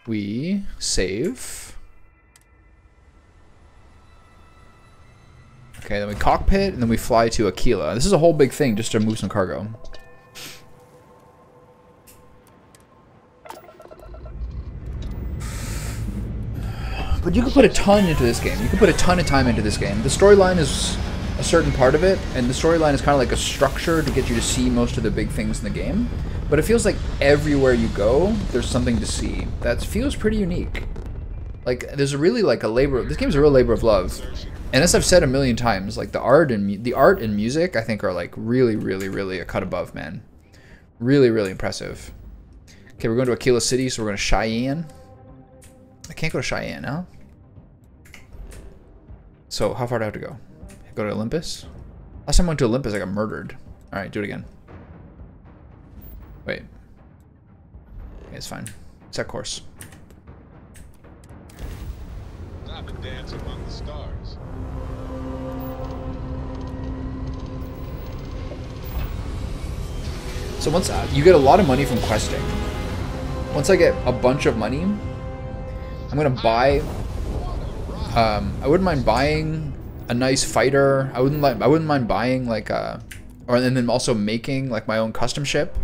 we save. Okay, then we cockpit, and then we fly to Aquila. This is a whole big thing just to move some cargo. But you can put a ton into this game. You can put a ton of time into this game. The storyline is a certain part of it, and the storyline is kind of like a structure to get you to see most of the big things in the game. But it feels like everywhere you go, there's something to see. That feels pretty unique. Like, there's a really, like, a labor... This game's a real labor of love. And as I've said a million times, like, the art and music, I think, are, like, really, really, really a cut above, man. Really, really impressive. Okay, we're going to Aquila City, so we're going to Cheyenne. I can't go to Cheyenne, huh? So, how far do I have to go? Go to Olympus? Last time I went to Olympus, I got murdered. Alright, do it again. Wait. Okay, it's fine. Set course. Time to dance among the stars. So once you get a lot of money from questing. Once I get a bunch of money, I'm gonna buy. I wouldn't mind buying a nice fighter. I wouldn't mind buying like a, and then also making like my own custom ship.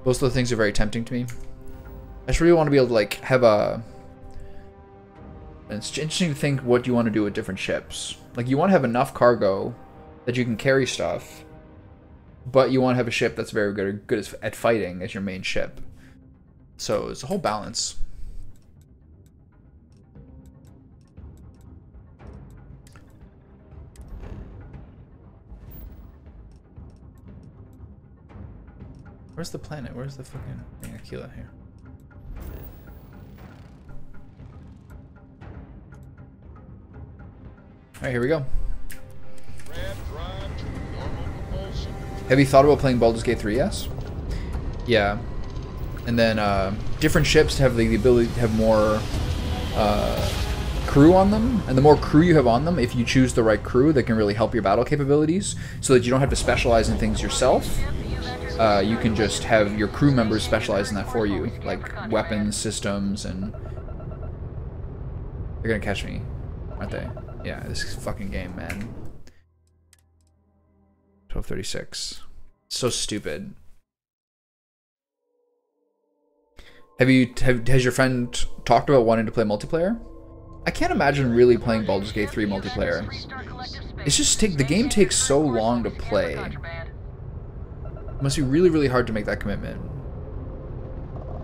Both of the things are very tempting to me. I just really want to be able to like have a. It's interesting to think what you want to do with different ships. Like you want to have enough cargo that you can carry stuff, but you want to have a ship that's very good at fighting as your main ship. So it's a whole balance. Where's the planet? Where's the fucking thing? Aquila here. Alright, here we go. Have you thought about playing Baldur's Gate 3? Yes. Yeah. And then different ships have the ability to have more crew on them. And the more crew you have on them, if you choose the right crew, that can really help your battle capabilities. So that you don't have to specialize in things yourself. You can just have your crew members specialize in that for you. Like weapons, systems, and... They're gonna catch me, aren't they? Yeah, this fucking game, man. 12:36. So stupid. Has your friend talked about wanting to play multiplayer? I can't imagine really playing Baldur's Gate 3 multiplayer. It's just the game takes so long to play. It must be really, really hard to make that commitment.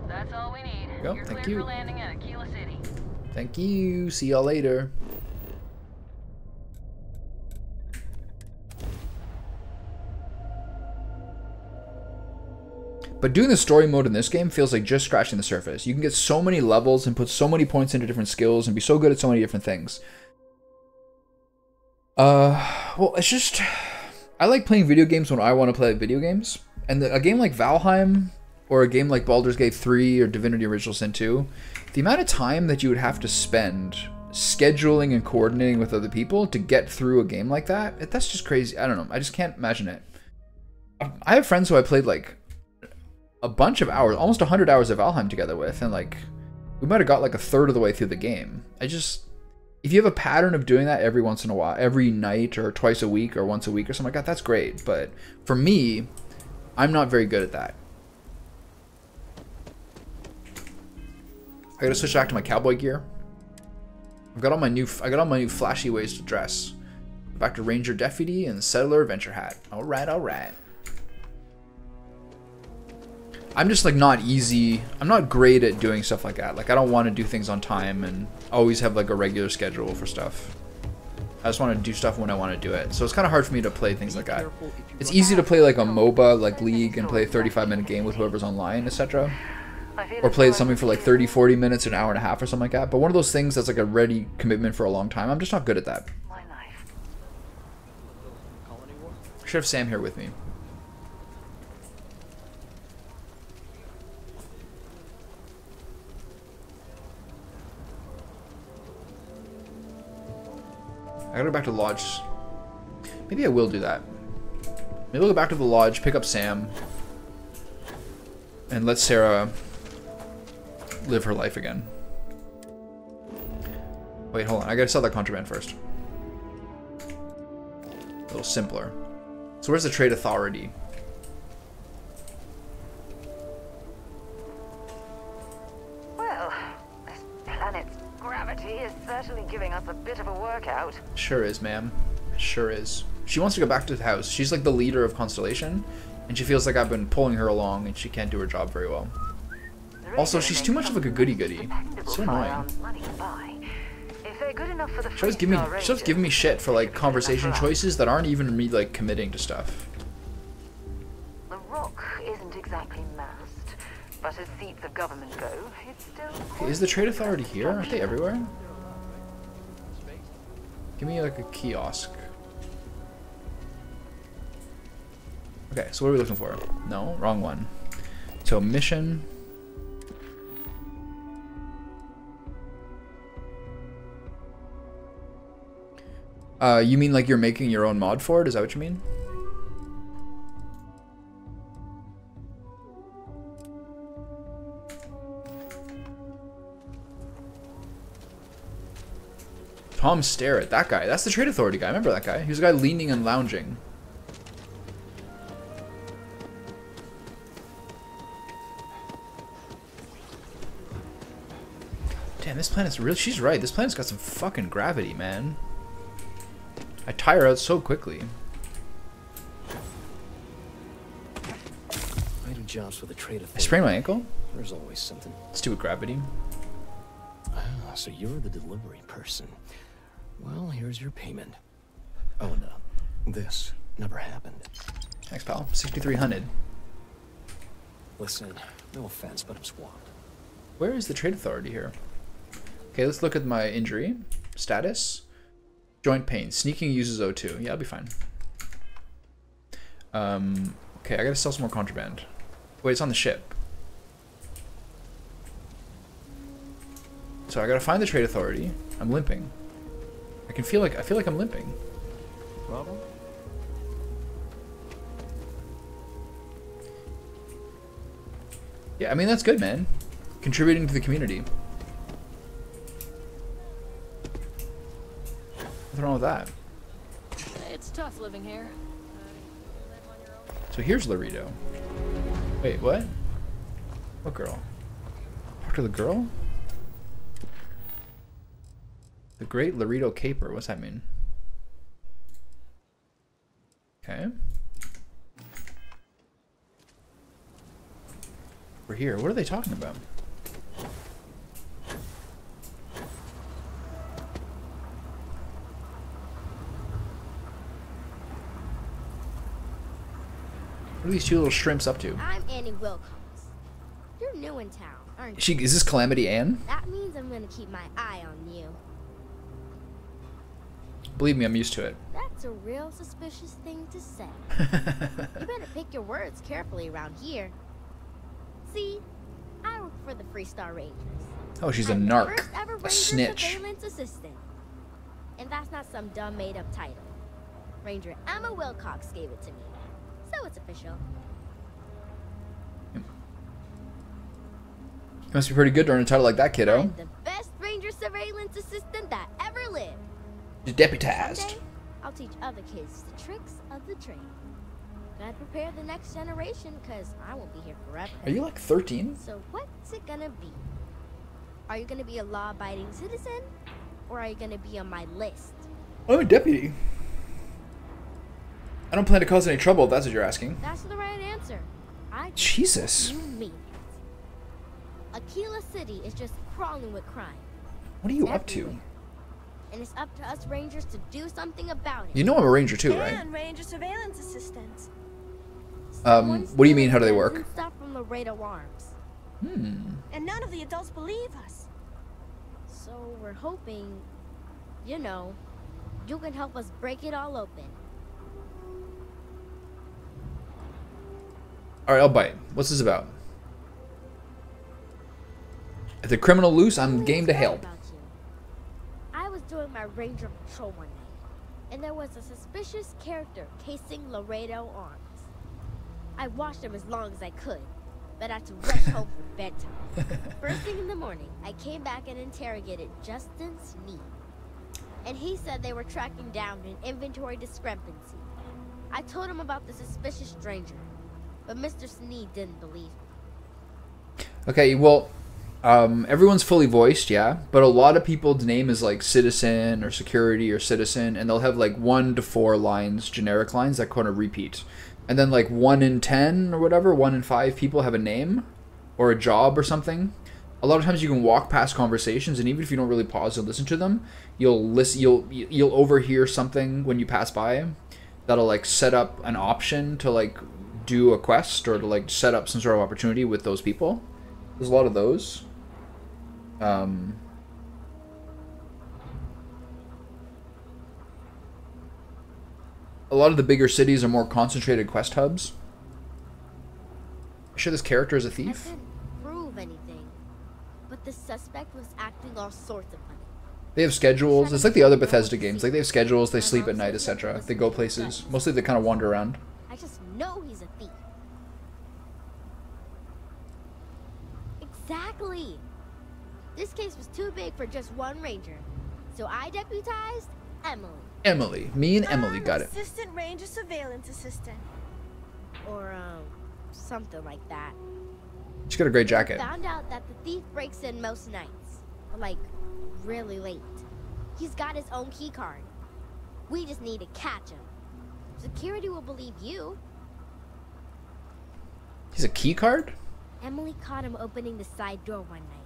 That's all we need. Go, You're thank cleared you. for landing at Aquila City. Thank you. See y'all later. But doing the story mode in this game feels like just scratching the surface. You can get so many levels and put so many points into different skills and be so good at so many different things. Well, it's just... I like playing video games when I want to play video games. And a game like Valheim, or a game like Baldur's Gate 3 or Divinity Original Sin 2, the amount of time that you would have to spend scheduling and coordinating with other people to get through a game like that, that's just crazy. I don't know. I just can't imagine it. I have friends who I played like a bunch of hours, almost 100 hours of Valheim together with, and like we might have got like a third of the way through the game. If you have a pattern of doing that every once in a while, every night or twice a week or once a week or something like that, that's great. But for me, I'm not very good at that. I gotta switch back to my cowboy gear. I got all my new flashy ways to dress. Back to Ranger Deputy and Settler Adventure Hat. Alright, alright. I'm just like not easy. I'm not great at doing stuff like that. Like I don't want to do things on time and always have like a regular schedule for stuff. I just want to do stuff when I want to do it. So it's kind of hard for me to play things like that. It's easy to play like a MOBA, like League, and play a 35-minute game with whoever's online, etc. Or play something for like 30, 40 minutes, an hour and a half or something like that. But one of those things that's like a ready commitment for a long time, I'm just not good at that. I should have Sam here with me. I gotta go back to the lodge. Maybe I will do that. Maybe we'll go back to the lodge, pick up Sam, and let Sarah live her life again. Wait, hold on. I gotta sell that contraband first. A little simpler. So where's the trade authority? Well, this planet's gravity is certainly giving us a bit of a workout. Sure is, ma'am. It sure is. She wants to go back to the house. She's like the leader of Constellation, and she feels like I've been pulling her along, and she can't do her job very well. Also, she's too much of like a goody-goody. It's so annoying. She always giving me shit for like conversation choices that aren't even me like committing to stuff. The Rock isn't exactly masked, but as seats of government go, it's still. Okay, is the trade authority here? Aren't they everywhere? Give me like a kiosk. Okay, so what are we looking for? No, wrong one. So mission. You mean like you're making your own mod for it? Is that what you mean? Tom Starrett, that guy. That's the trade authority guy. I remember that guy. He was a guy leaning and lounging. Damn, this planet's real. She's right. This planet's got some fucking gravity, man. I tire out so quickly. I do jobs for the trade authority. I sprained my ankle? There's always something. Stupid gravity. Ah, so you're the delivery person. Well, here's your payment. Oh, and this never happened. Thanks, pal. 6,300. Listen, no offense, but I'm swamped. Where is the trade authority here? Okay, let's look at my injury status. Joint pain. Sneaking uses O2. Yeah, I'll be fine. Okay, I gotta sell some more contraband. Wait, it's on the ship. So I gotta find the trade authority. I'm limping. I feel like I'm limping. Problem? Yeah, I mean that's good, man. Contributing to the community. What's wrong with that? It's tough living here. So here's Laredo. Wait, what? What girl? Talk to the girl? The Great Laredo Caper. What's that mean? Okay. We're here. What are they talking about? What are these two little shrimps up to? I'm Annie Wilcox. You're new in town, aren't you? Is this Calamity Ann? That means I'm gonna keep my eye on you. Believe me, I'm used to it. That's a real suspicious thing to say. You better pick your words carefully around here. See, I work for the Freestar Rangers. Oh, she's a I'm the narc. first ever A Ranger snitch. Surveillance assistant. And that's not some dumb made-up title. Ranger Emma Wilcox gave it to me. So it's official. You must be pretty good to earn a title like that, kiddo. I'm the best Ranger Surveillance assistant that ever lived. You're deputized. Someday, I'll teach other kids the tricks of the trade. Gotta prepare the next generation, because I won't be here forever. Are you like 13? So what's it gonna be? Are you gonna be a law-abiding citizen? Or are you gonna be on my list? I'm a deputy. I don't plan to cause any trouble if that's what you're asking. That's the right answer. Jesus. You mean it. Aquila City is just crawling with crime. What are you up to? Everywhere. And it's up to us Rangers to do something about it. You know I'm a ranger too, right? And Ranger surveillance assistants. What do you mean, how do they work? Stuff from Laredo Arms. And none of the adults believe us. So we're hoping, you know, you can help us break it all open. Alright, I'll bite. What's this about? If the criminal loose, I'm game to help. I was doing my ranger patrol one night, and there was a suspicious character casing Laredo Arms. I watched him as long as I could, but I had to rush home for bedtime. First thing in the morning, I came back and interrogated Justin Sneed. And he said they were tracking down an inventory discrepancy. I told him about the suspicious stranger, but Mr. Sneed didn't believe me. Okay, well, Everyone's fully voiced, yeah, but a lot of people's name is like citizen or security or citizen, and they'll have like 1 to 4 lines, generic lines that kind of repeat. And then like 1 in 10 or whatever, 1 in 5 people have a name or a job or something. A lot of times you can walk past conversations, and even if you don't really pause and listen to them, you'll overhear something when you pass by that'll like set up an option to like do a quest or to like set up some sort of opportunity with those people. There's a lot of those. A lot of the bigger cities are more concentrated quest hubs. You sure this character is a thief? I couldn't prove anything, but the suspect was acting all sorts of funny. They have schedules. It's like the other Bethesda games. Like they have schedules. They sleep at night, etc. They go places. Mostly they kind of wander around. I just know he's a thief. Exactly. This case was too big for just one ranger, so I deputized Emily. Emily. Me and Emily got it. Assistant Ranger Surveillance Assistant. Or, something like that. She's got a great jacket. Found out that the thief breaks in most nights. Like, really late. He's got his own key card. We just need to catch him. Security will believe you. He's a key card? Emily caught him opening the side door one night.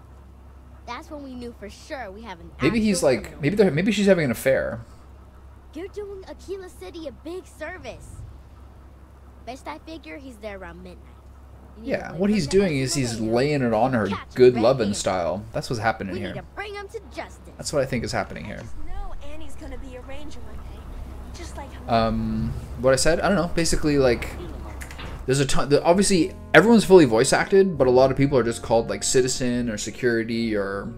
That's when we knew for sure we have an Maybe he's like, maybe she's having an affair. You're doing Aquila City a big service. Best I figure he's there around midnight. Yeah, what he's doing is he's laying it on her good loving style. That's what's happening We here. need to bring him to justice. That's what I think is happening here. No, Annie's gonna be a ranger one day. Just like What I said? I don't know. Basically, like, there's a ton. Obviously, everyone's fully voice acted, but a lot of people are just called like citizen or security or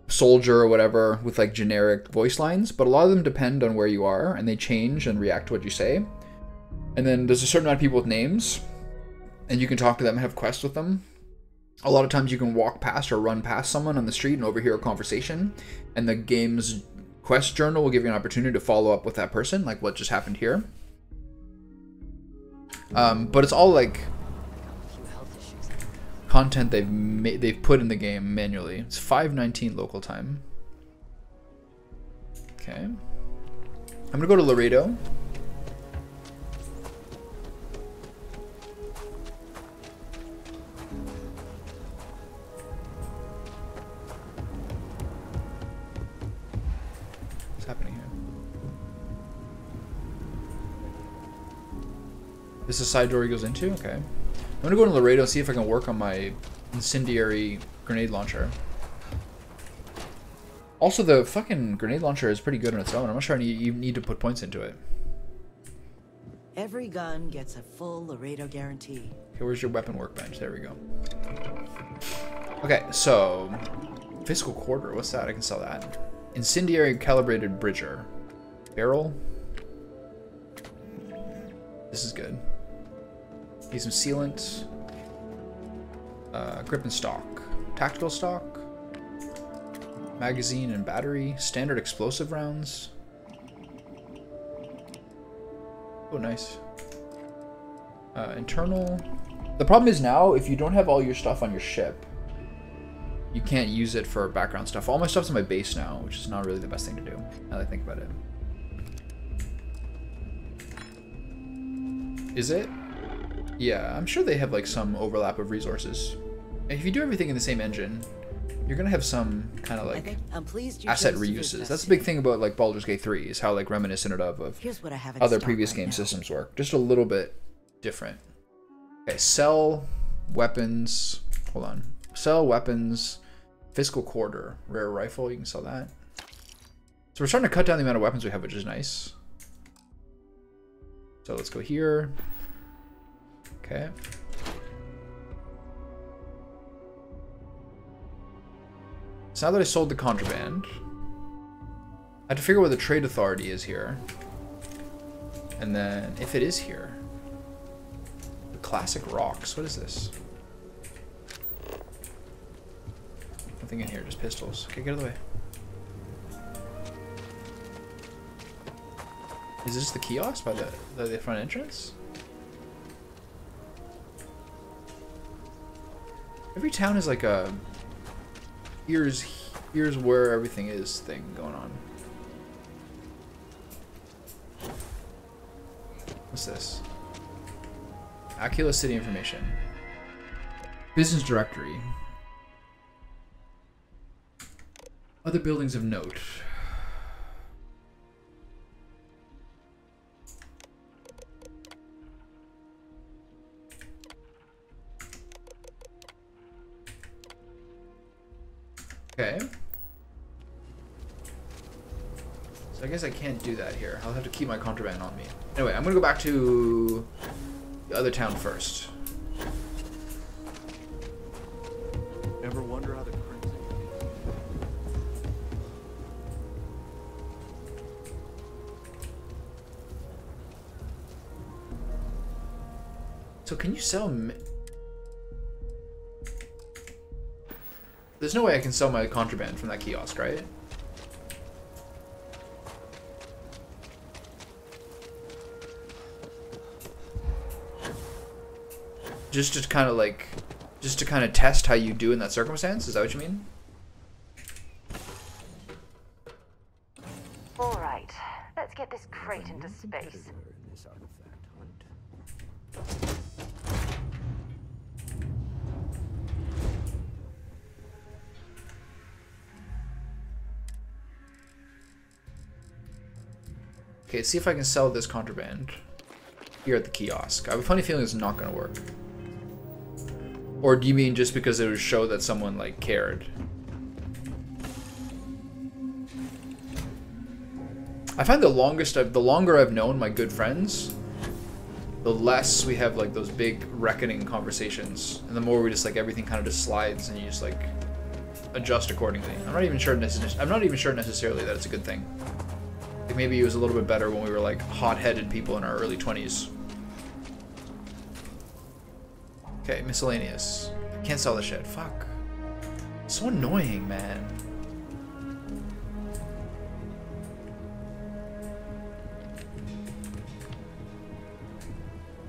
soldier or whatever with like generic voice lines. But a lot of them depend on where you are, and they change and react to what you say. And then there's a certain amount of people with names, and you can talk to them and have quests with them. A lot of times you can walk past or run past someone on the street and overhear a conversation, and the game's quest journal will give you an opportunity to follow up with that person, like what just happened here. But it's all like content they've put in the game manually. It's 5:19 local time. Okay, I'm gonna go to Laredo. What's happening here? This is a side door he goes into? Okay. I'm gonna go to Laredo and see if I can work on my incendiary grenade launcher. Also, the fucking grenade launcher is pretty good on its own. I'm not sure you need to put points into it. Every gun gets a full Laredo guarantee. Okay, where's your weapon workbench? There we go. Okay, so fiscal quarter. What's that? I can sell that. Incendiary calibrated bridger. Barrel. This is good. Need some sealant. Grip and stock. Tactical stock. Magazine and battery. Standard explosive rounds. Oh, nice. Internal. The problem is now, if you don't have all your stuff on your ship, you can't use it for background stuff. All my stuff's on my base now, which is not really the best thing to do, now that I think about it. Is it? Yeah, I'm sure they have like some overlap of resources. And if you do everything in the same engine, you're gonna have some kind of like asset reuses. That's the big thing about like Baldur's Gate 3 is how like reminiscent of other previous game systems work. Just a little bit different. Okay, sell weapons. Hold on. Sell weapons. Fiscal quarter. Rare rifle. You can sell that. So we're starting to cut down the amount of weapons we have, which is nice. So let's go here. Okay. So now that I sold the contraband, I have to figure out where the trade authority is here. And then, if it is here, the classic rocks. What is this? Nothing in here, just pistols. Okay, get out of the way. Is this the kiosk by the front entrance? Every town is like a here's where everything is thing going on. What's this? Acula City information. Business directory. Other buildings of note. Okay. So I guess I can't do that here. I'll have to keep my contraband on me. Anyway, I'm gonna go back to the other town first. Ever wonder how the crimson... So can you sell... There's no way I can sell my contraband from that kiosk, right? Just to kind of like... Just to kind of test how you do in that circumstance? Is that what you mean? Alright, let's get this crate into space. Okay, see if I can sell this contraband here at the kiosk. I have a funny feeling it's not going to work. Or do you mean just because it would show that someone, like, cared? I find the longer I've known my good friends, the less we have, like, those big reckoning conversations. And the more we just, like, everything kind of just slides and you just, like, adjust accordingly. I'm not even sure necessarily that it's a good thing. Like maybe it was a little bit better when we were like hot-headed people in our early 20s. Okay, miscellaneous. Can't sell the shit. Fuck. It's so annoying, man.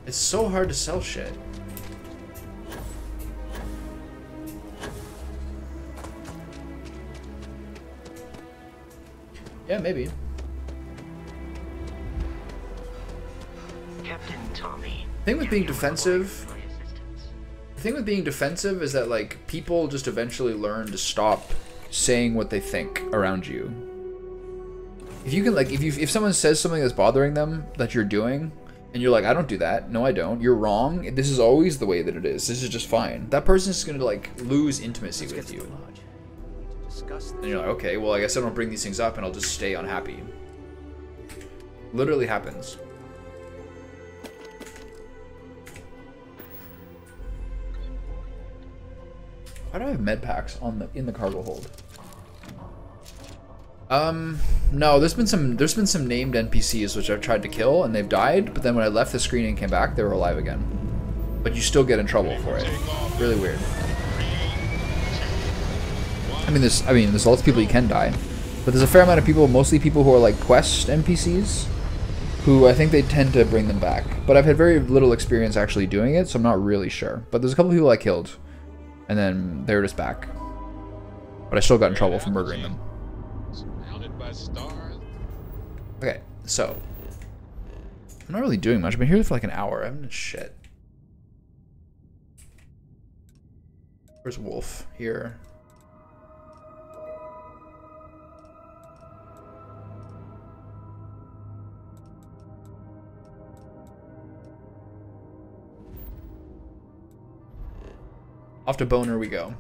It's so hard to sell shit. Yeah, maybe. Captain Tommy. The thing with being defensive is that like people just eventually learn to stop saying what they think around you. If you can like if someone says something that's bothering them that you're doing and you're like, I don't do that, no I don't, you're wrong, this is always the way that it is, this is just fine, that person's just gonna like lose intimacy with you. And you're like, okay, well I guess I don't bring these things up and I'll just stay unhappy. Literally happens. Why do I have med packs in the cargo hold? No, there's been some named NPCs which I've tried to kill and they've died, but then when I left the screen and came back, they were alive again. But you still get in trouble for it. Really weird. I mean there's lots of people you can die, but there's a fair amount of people, mostly people who are like quest NPCs, who I think they tend to bring them back. But I've had very little experience actually doing it, so I'm not really sure. But there's a couple people I killed. And then they were just back. But I still got in trouble for murdering them. Surrounded by stars. Okay, so I'm not really doing much. I've been here for like an hour. I haven't done shit. Where's Wolf? Here. Off to Boner we go.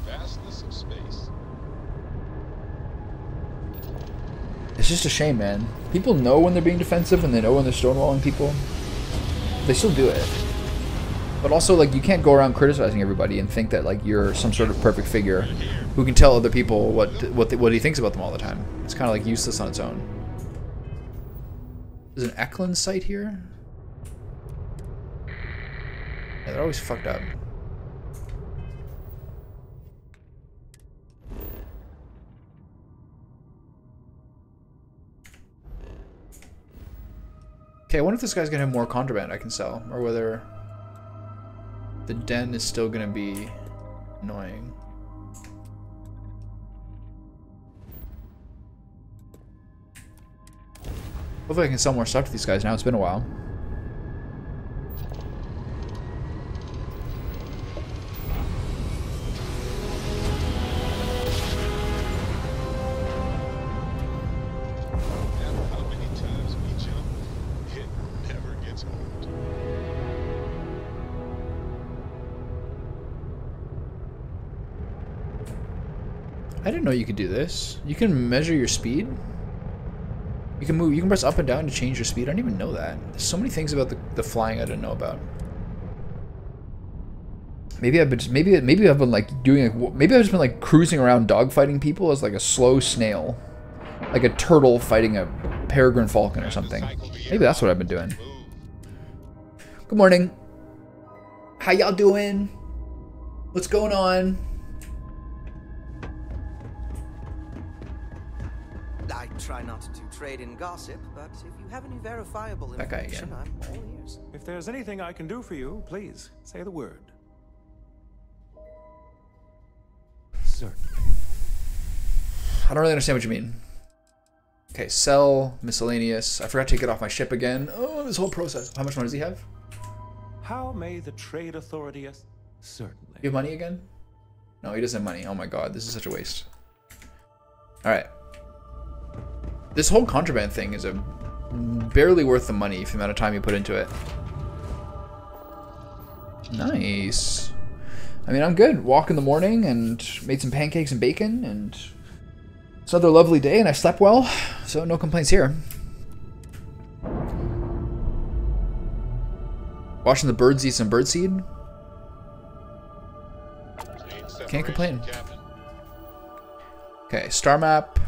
Vastness of space. It's just a shame, man. People know when they're being defensive and they know when they're stonewalling people. They still do it. But also, like, you can't go around criticizing everybody and think that, like, you're some sort of perfect figure who can tell other people what he thinks about them all the time. It's kind of, like, useless on its own. There's an Eklund site here? Yeah, they're always fucked up. Okay, I wonder if this guy's gonna have more contraband I can sell, or whether the den is still gonna be annoying. Hopefully I can sell more stuff to these guys now. It's been a while. How many times we jump, it never gets old. I didn't know you could do this. You can measure your speed. You can move. You can press up and down to change your speed. I didn't even know that. There's so many things about the flying I didn't know about. Maybe I've been maybe I've been like doing like, maybe I've just been like cruising around dogfighting people as like a slow snail, like a turtle fighting a peregrine falcon or something. Maybe that's what I've been doing. Good morning. How y'all doing? What's going on? I try not to trade in gossip, but if you have any verifiable That guy information, again. I'm all ears. If there's anything I can do for you, please say the word. Certainly. I don't really understand what you mean. Okay, sell, miscellaneous. I forgot to take it off my ship again. Oh, this whole process. How much money does he have? How may the trade authority... Certainly. You have money again? No, he doesn't have money. Oh my god, this is such a waste. Alright. This whole contraband thing is barely worth the money for the amount of time you put into it. Nice. I mean, I'm good. Walk in the morning and made some pancakes and bacon, and it's another lovely day, and I slept well, so no complaints here. Watching the birds eat some birdseed. Can't complain. Okay, star map.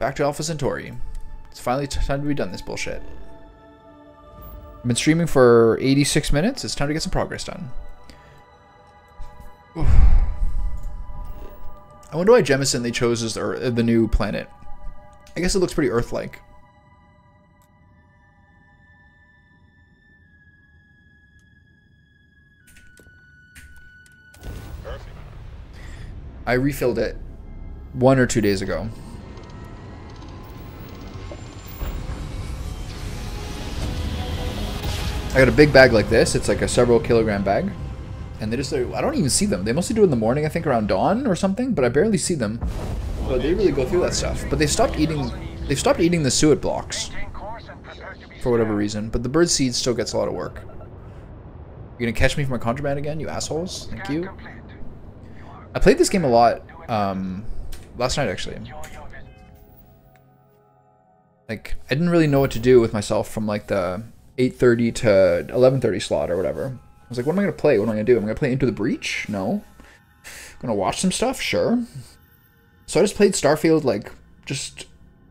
Back to Alpha Centauri. It's finally time to be done this bullshit. I've been streaming for 86 minutes. It's time to get some progress done. Oof. I wonder why Jemison they chose as the new planet. I guess it looks pretty Earth-like. Perfect. I refilled it 1 or 2 days ago. I got a big bag like this. It's like a several kilogram bag. And they just, I don't even see them. They mostly do it in the morning, I think around dawn or something, but I barely see them. But they really go through that stuff. But they've stopped eating the suet blocks for whatever reason. But the bird seed still gets a lot of work. You're gonna catch me for my contraband again, you assholes? Thank you. I played this game a lot last night actually. Like, I didn't really know what to do with myself from like the 8:30 to 11:30 slot or whatever. I was like, what am I going to play? What am I going to do? Am I going to play Into the Breach? No. Going to watch some stuff? Sure. So I just played Starfield, like, just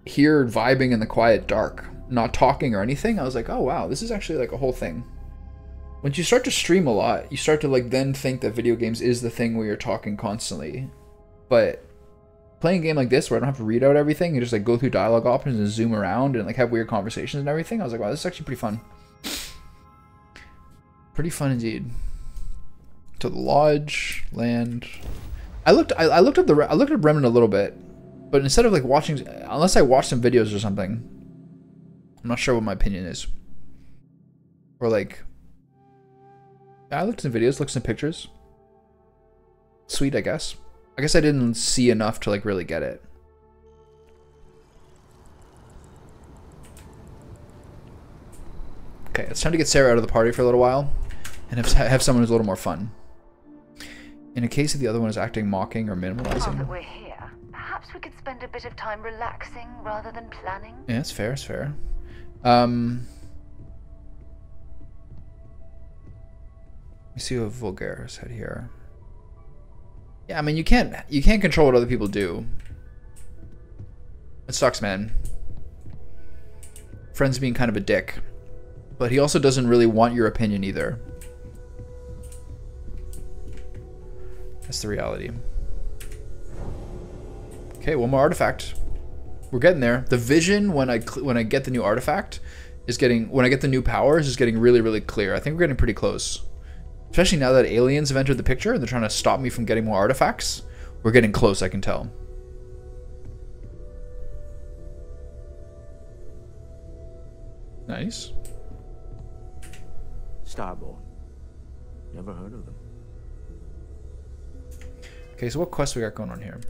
here vibing in the quiet dark, not talking or anything. I was like, oh wow, this is actually like a whole thing. Once you start to stream a lot, you start to like then think that video games is the thing where you're talking constantly. But playing a game like this where I don't have to read out everything, you just like go through dialogue options and zoom around and like have weird conversations and everything. I was like, wow, this is actually pretty fun. Pretty fun indeed. To the lodge, land. I looked up Remnant a little bit, but instead of like watching, unless I watch some videos or something, I'm not sure what my opinion is. Or like, I looked at some videos, looked at some pictures. Sweet, I guess. I guess I didn't see enough to like really get it. Okay, it's time to get Sarah out of the party for a little while and have someone who's a little more fun. In a case if the other one is acting mocking or Now that minimalizing. we're here, perhaps we could spend a bit of time relaxing rather than planning. Yeah, it's fair, it's fair. Let me see what Vulgaire said here. Yeah, I mean you can't control what other people do. It sucks, man. Friend's being kind of a dick. But he also doesn't really want your opinion either. That's the reality. Okay, one more artifact. We're getting there. The vision when I get the new artifact is getting, when I get the new powers, is getting really, really clear. I think we're getting pretty close. Especially now that aliens have entered the picture and they're trying to stop me from getting more artifacts. We're getting close, I can tell. Nice. Starborn. Never heard of them. Okay, so what quest we got going on here?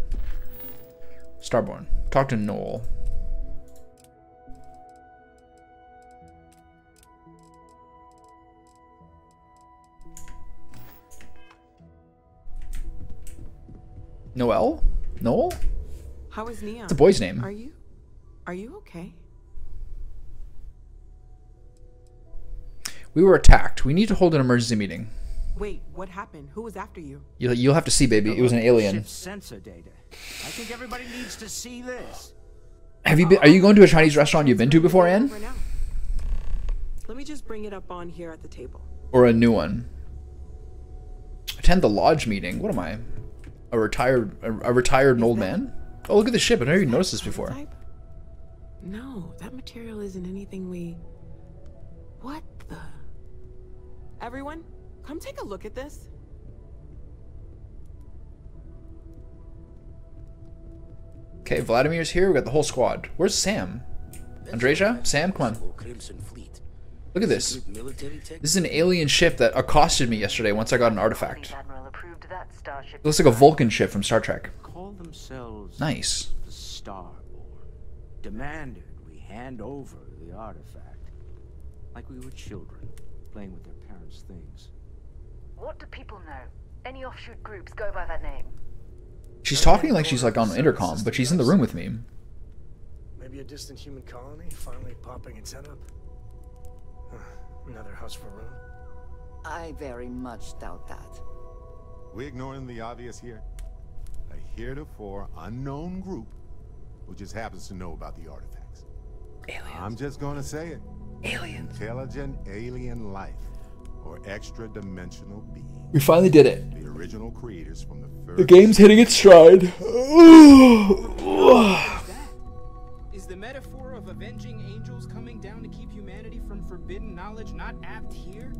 Starborn. Talk to Noel. Noel? Noel? How is Neon? It's a boy's name. Are you okay? We were attacked. We need to hold an emergency meeting. Wait, what happened? Who was after you? You'll have to see, baby. It was an alien. Ship sensor data. I think everybody needs to see this. Have you been? Are you going to a Chinese restaurant you've been to before, Anne? Let me just bring it up on here at the table. Or a new one? Attend the lodge meeting. What am I? A retired old man? Oh, look at the ship. I've never even noticed this before. No, that material isn't anything we... What the... Everyone, come take a look at this. Okay, Vladimir's here. We got the whole squad. Where's Sam? Andreja? Sam, come on. Look at this. This is an alien ship that accosted me yesterday once I got an artifact. It looks like a Vulcan ship from Star Trek. Call themselves Nice. the Starborn. Demanded we hand over the artifact. Like we were children, playing with their parents' things. What do people know? Any offshoot groups go by that name? She's talking like she's like on intercom, but she's in the room with me. Maybe a distant human colony finally popping its head up. Another house for Rune. I very much doubt that. We ignoring the obvious here? A heretofore unknown group who just happens to know about the artifacts. Aliens. I'm just gonna say it. Aliens. Intelligent alien life or extra-dimensional being. We finally did it. The original creators from the first... The game's hitting its stride. Is the metaphor of avenging angels coming down to keep humanity from forbidden knowledge not apt here?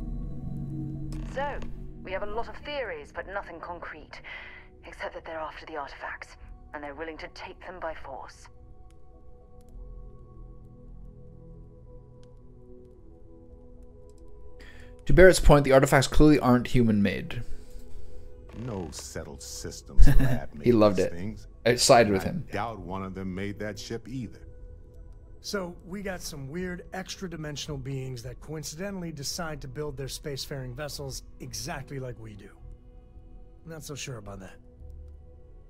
So, we have a lot of theories, but nothing concrete. Except that they're after the artifacts, and they're willing to take them by force. To Barrett's point, the artifacts clearly aren't human-made. No settled systems lab made He loved these it. things. I sided with him. I doubt one of them made that ship either. So, we got some weird extra-dimensional beings that coincidentally decide to build their spacefaring vessels exactly like we do. Not so sure about that.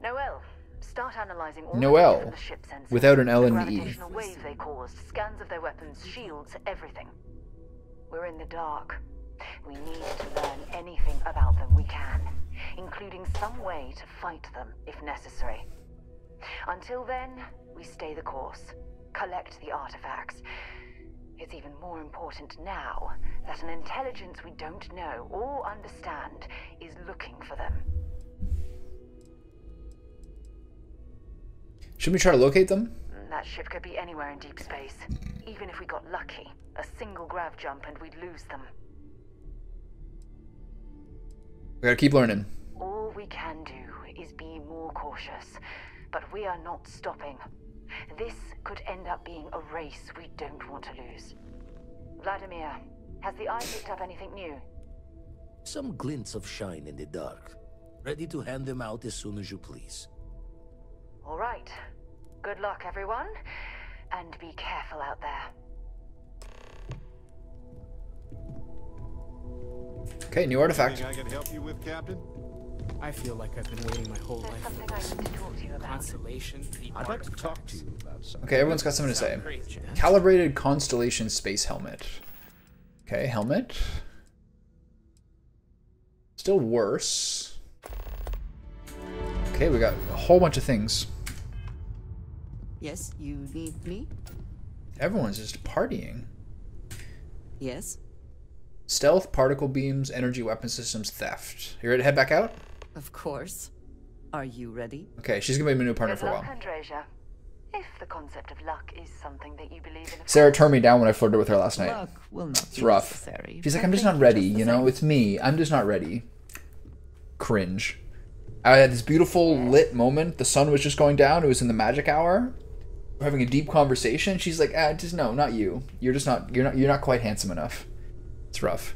Noel, start analyzing all Noel, the data of the ship sensors. without an L The and an E. gravitational waves they caused, scans of their weapons, shields, everything. We're in the dark. We need to learn anything about them we can, including some way to fight them if necessary. Until then, we stay the course, collect the artifacts. It's even more important now that an intelligence we don't know or understand is looking for them. Should we try to locate them? That ship could be anywhere in deep space. Even if we got lucky, a single grav jump and we'd lose them. We gotta keep learning. All we can do is be more cautious, but we are not stopping. This could end up being a race we don't want to lose. Vladimir, has the eye picked up anything new? Some glints of shine in the dark. Ready to hand them out as soon as you please. All right. Good luck, everyone. And be careful out there. Okay, new artifact. Anything I can help you with, Captain? I feel like I've been waiting my whole life for this. Constellation. I'd like to talk to you about something. Okay, everyone's got something to say. Calibrated Constellation Space Helmet. Okay, helmet. Still worse. Okay, we got a whole bunch of things. Yes, you need me? Everyone's just partying. Yes. Stealth, particle beams, energy weapon systems, theft. You ready to head back out? Of course. Are you ready? Okay, she's gonna be my new partner for a while. Andreja. If the concept of luck is something that you believe in. Sarah turned me down when I flirted with her last night. Luck will not It's be rough. necessary. She's like, I I'm just think not ready, just the you know? same. It's me. I'm just not ready. Cringe. I had this beautiful lit moment. The sun was just going down. It was in the magic hour. We're having a deep conversation. She's like, just no, not you. You're not quite handsome enough. It's rough.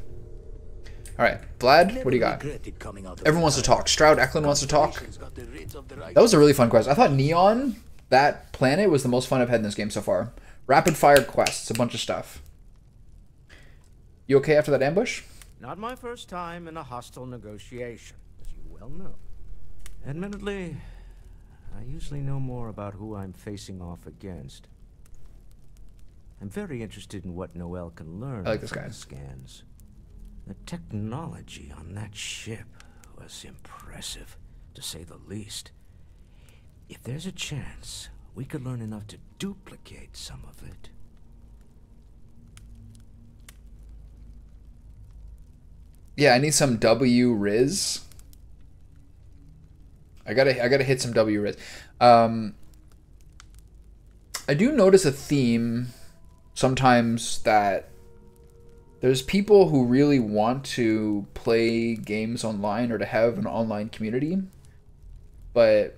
All right, Vlad, what do you got? Everyone wants to talk. Stroud Eklund wants to talk. That was a really fun quest. I thought Neon, that planet, was the most fun I've had in this game so far. Rapid fire quests, a bunch of stuff. You okay after that ambush? Not my first time in a hostile negotiation, as you well know. Admittedly, I usually know more about who I'm facing off against. I'm very interested in what Noel can learn I like this from guy. the scans. The technology on that ship was impressive, to say the least. If there's a chance, we could learn enough to duplicate some of it. Yeah, I need some W Riz. I gotta hit some W Riz. I do notice a theme sometimes that there's people who really want to play games online or to have an online community, but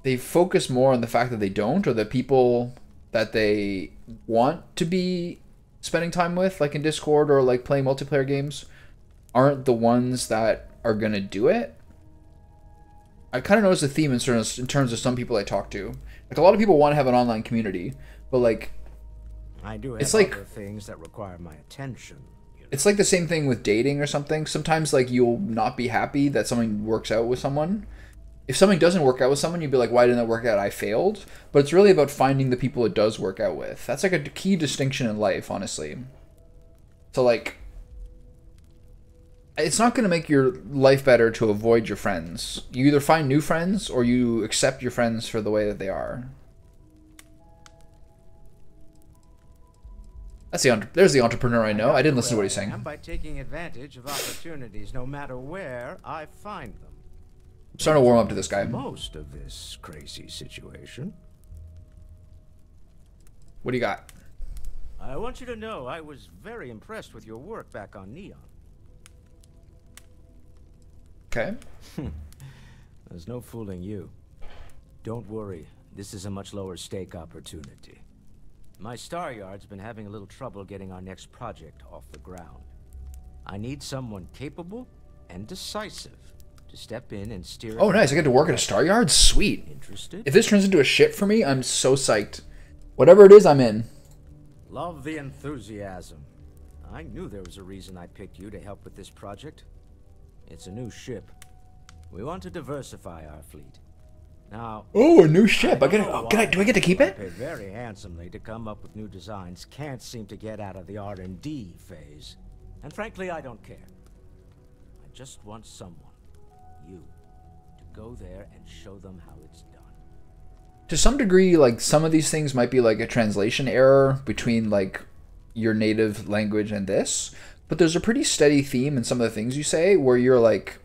they focus more on the fact that they don't, or the people that they want to be spending time with, like in Discord or like playing multiplayer games, aren't the ones that are gonna do it. I kind of notice a theme in terms of some people I talk to. Like, a lot of people want to have an online community, but like, I do have it's like other things that require my attention. it's like the same thing with dating or something. Sometimes like you'll not be happy that something works out with someone. If something doesn't work out with someone, you'd be like, why didn't it work out? I failed. But it's really about finding the people it does work out with. That's like a key distinction in life, honestly. So like, it's not going to make your life better to avoid your friends. You either find new friends or you accept your friends for the way that they are. There's the entrepreneur I know. I didn't listen to what he's saying. By taking advantage of opportunities, no matter where I find them. I'm starting to warm up to this guy. Most of this crazy situation. What do you got? I want you to know I was very impressed with your work back on Neon. Okay. There's no fooling you. Don't worry, this is a much lower stake opportunity. My Star Yard's been having a little trouble getting our next project off the ground. I need someone capable and decisive to step in and steer. Oh, nice. I get to work at a Star Yard? Sweet. Interested? If this turns into a ship for me, I'm so psyched. Whatever it is, I'm in. Love the enthusiasm. I knew there was a reason I picked you to help with this project. It's a new ship. We want to diversify our fleet. Now, oh, a new ship. Do I get to keep it? Pay very handsomely to come up with new designs. Can't seem to get out of the R&D phase. And frankly, I don't care. I just want someone, you, to go there and show them how it's done. To some degree, like, some of these things might be like a translation error between like your native language and this, but there's a pretty steady theme in some of the things you say where you're like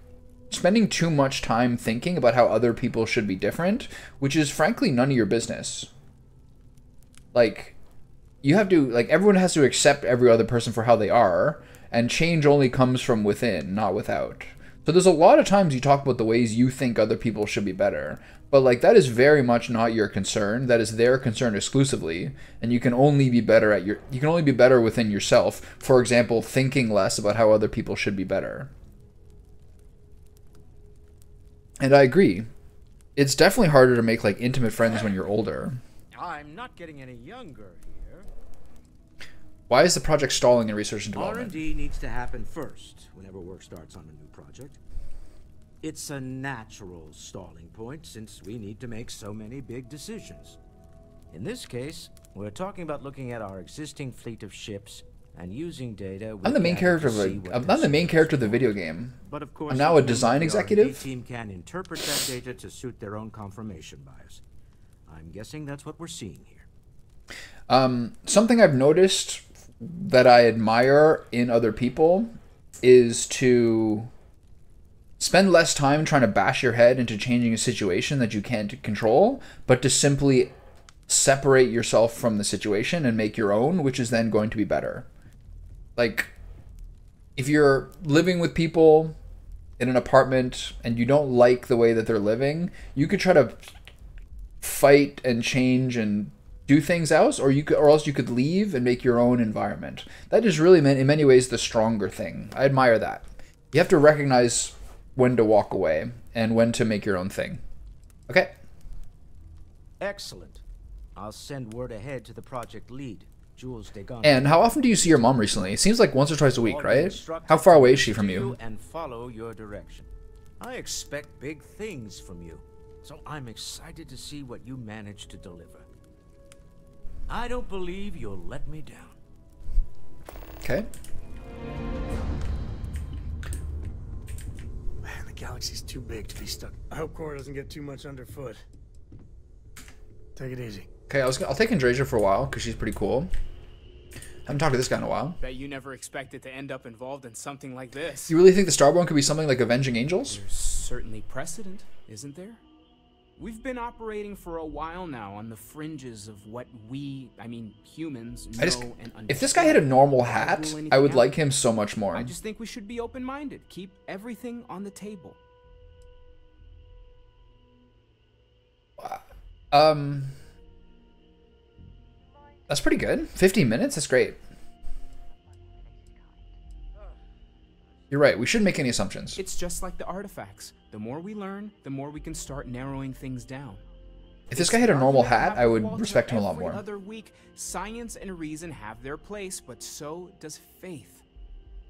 spending too much time thinking about how other people should be different, which is frankly none of your business. Like, you have to, like, everyone has to accept every other person for how they are, and change only comes from within, not without. So there's a lot of times you talk about the ways you think other people should be better, but like, that is very much not your concern. That is their concern exclusively, and you can only be better at you can only be better within yourself. For example, thinking less about how other people should be better. And I agree. It's definitely harder to make like intimate friends when you're older. I'm not getting any younger here. Why is the project stalling in research and development? R&D needs to happen first whenever work starts on a new project. It's a natural stalling point since we need to make so many big decisions. In this case, we're talking about looking at our existing fleet of ships and using data. I'm the main character of the video game. But of course, I'm now a design the executive. R&D team can interpret that data to suit their own confirmation bias. I'm guessing that's what we're seeing here. Something I've noticed that I admire in other people is to spend less time trying to bash your head into changing a situation that you can't control, but to simply separate yourself from the situation and make your own, which is then going to be better. Like, if you're living with people in an apartment and you don't like the way that they're living, you could try to fight and change and do things else, or else you could leave and make your own environment. That is really, in many ways, the stronger thing. I admire that. You have to recognize when to walk away and when to make your own thing. Okay. Excellent. I'll send word ahead to the project lead, Jules Degon. And how often do you see your mom recently? It seems like once or twice a week, right? How far away is she from you? And follow your direction. I expect big things from you, so I'm excited to see what you manage to deliver. I don't believe you'll let me down. Okay. Man, the galaxy's too big to be stuck. I hope Cora doesn't get too much underfoot. Take it easy. Okay, I'll take Andrasia for a while because she's pretty cool. Haven't talked to this guy in a while. Bet you never expected to end up involved in something like this. You really think the Starborn could be something like Avenging Angels? There's certainly precedent, isn't there? We've been operating for a while now on the fringes of what humans know and understand. If this guy had a normal hat, I would like him so much more. I just think we should be open-minded. Keep everything on the table. That's pretty good. 15 minutes? That's great. You're right. We shouldn't make any assumptions. It's just like the artifacts. The more we learn, the more we can start narrowing things down. If this guy had a normal hat, I would respect him a lot more. Every other week, science and reason have their place, but so does faith.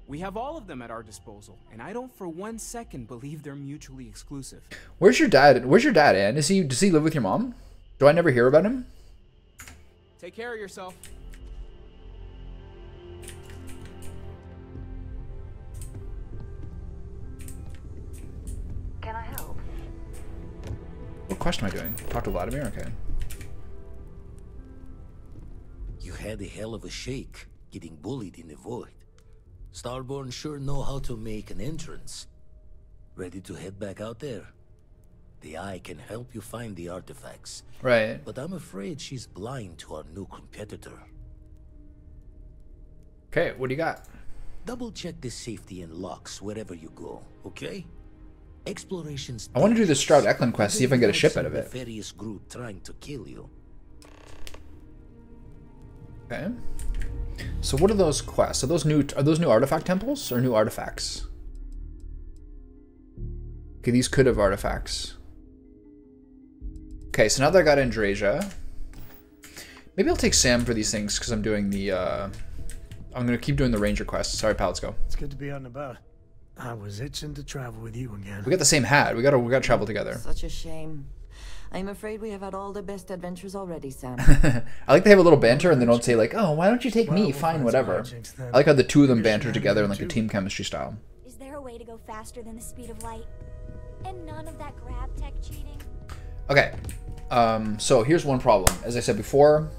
We have all of them at our disposal, and I don't for 1 second believe they're mutually exclusive. Where's your dad? Where's your dad, Ann? Does he live with your mom? Do I never hear about him? Take care of yourself. Can I help? What quest am I doing? Talk to Vladimir? Okay. You had a hell of a shake, getting bullied in the void. Starborn sure know how to make an entrance. Ready to head back out there? The Eye can help you find the artifacts. Right. But I'm afraid she's blind to our new competitor. Okay, what do you got? Double check the safety and locks wherever you go, okay? Exploration's I want to do the Stroud Eklund quest, see if I can get a ship out of it. Nefarious group trying to kill you. Okay. So what are those quests? Are those new artifact temples or new artifacts? Okay, these could have artifacts. Okay, so now that I got Andrasia, maybe I'll take Sam for these things because I'm doing the. I'm gonna keep doing the Ranger quest. Sorry, pal. Let's go. It's good to be out and about. I was itching to travel with you again. We got the same hat. We gotta travel together. Such a shame. I'm afraid we have had all the best adventures already, Sam. I like they have a little banter and they don't say like, "Oh, why don't you take me?" Fine, whatever. I like how the two of them banter together in like a team chemistry style. Is there a way to go faster than the speed of light? And none of that grab tech cheating? Okay. So here's one problem. As I said before,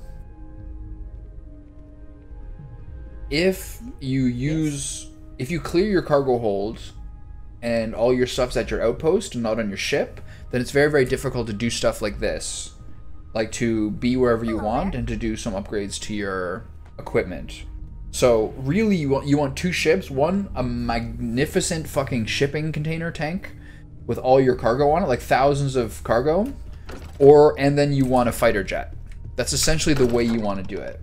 if you clear your cargo hold and all your stuff's at your outpost and not on your ship, then it's very, very difficult to do stuff like this. Like to be wherever you want and to do some upgrades to your equipment. So really you want two ships, one a magnificent fucking shipping container tank with all your cargo on it, like thousands of cargo, and then you want a fighter jet. That's essentially the way you want to do it.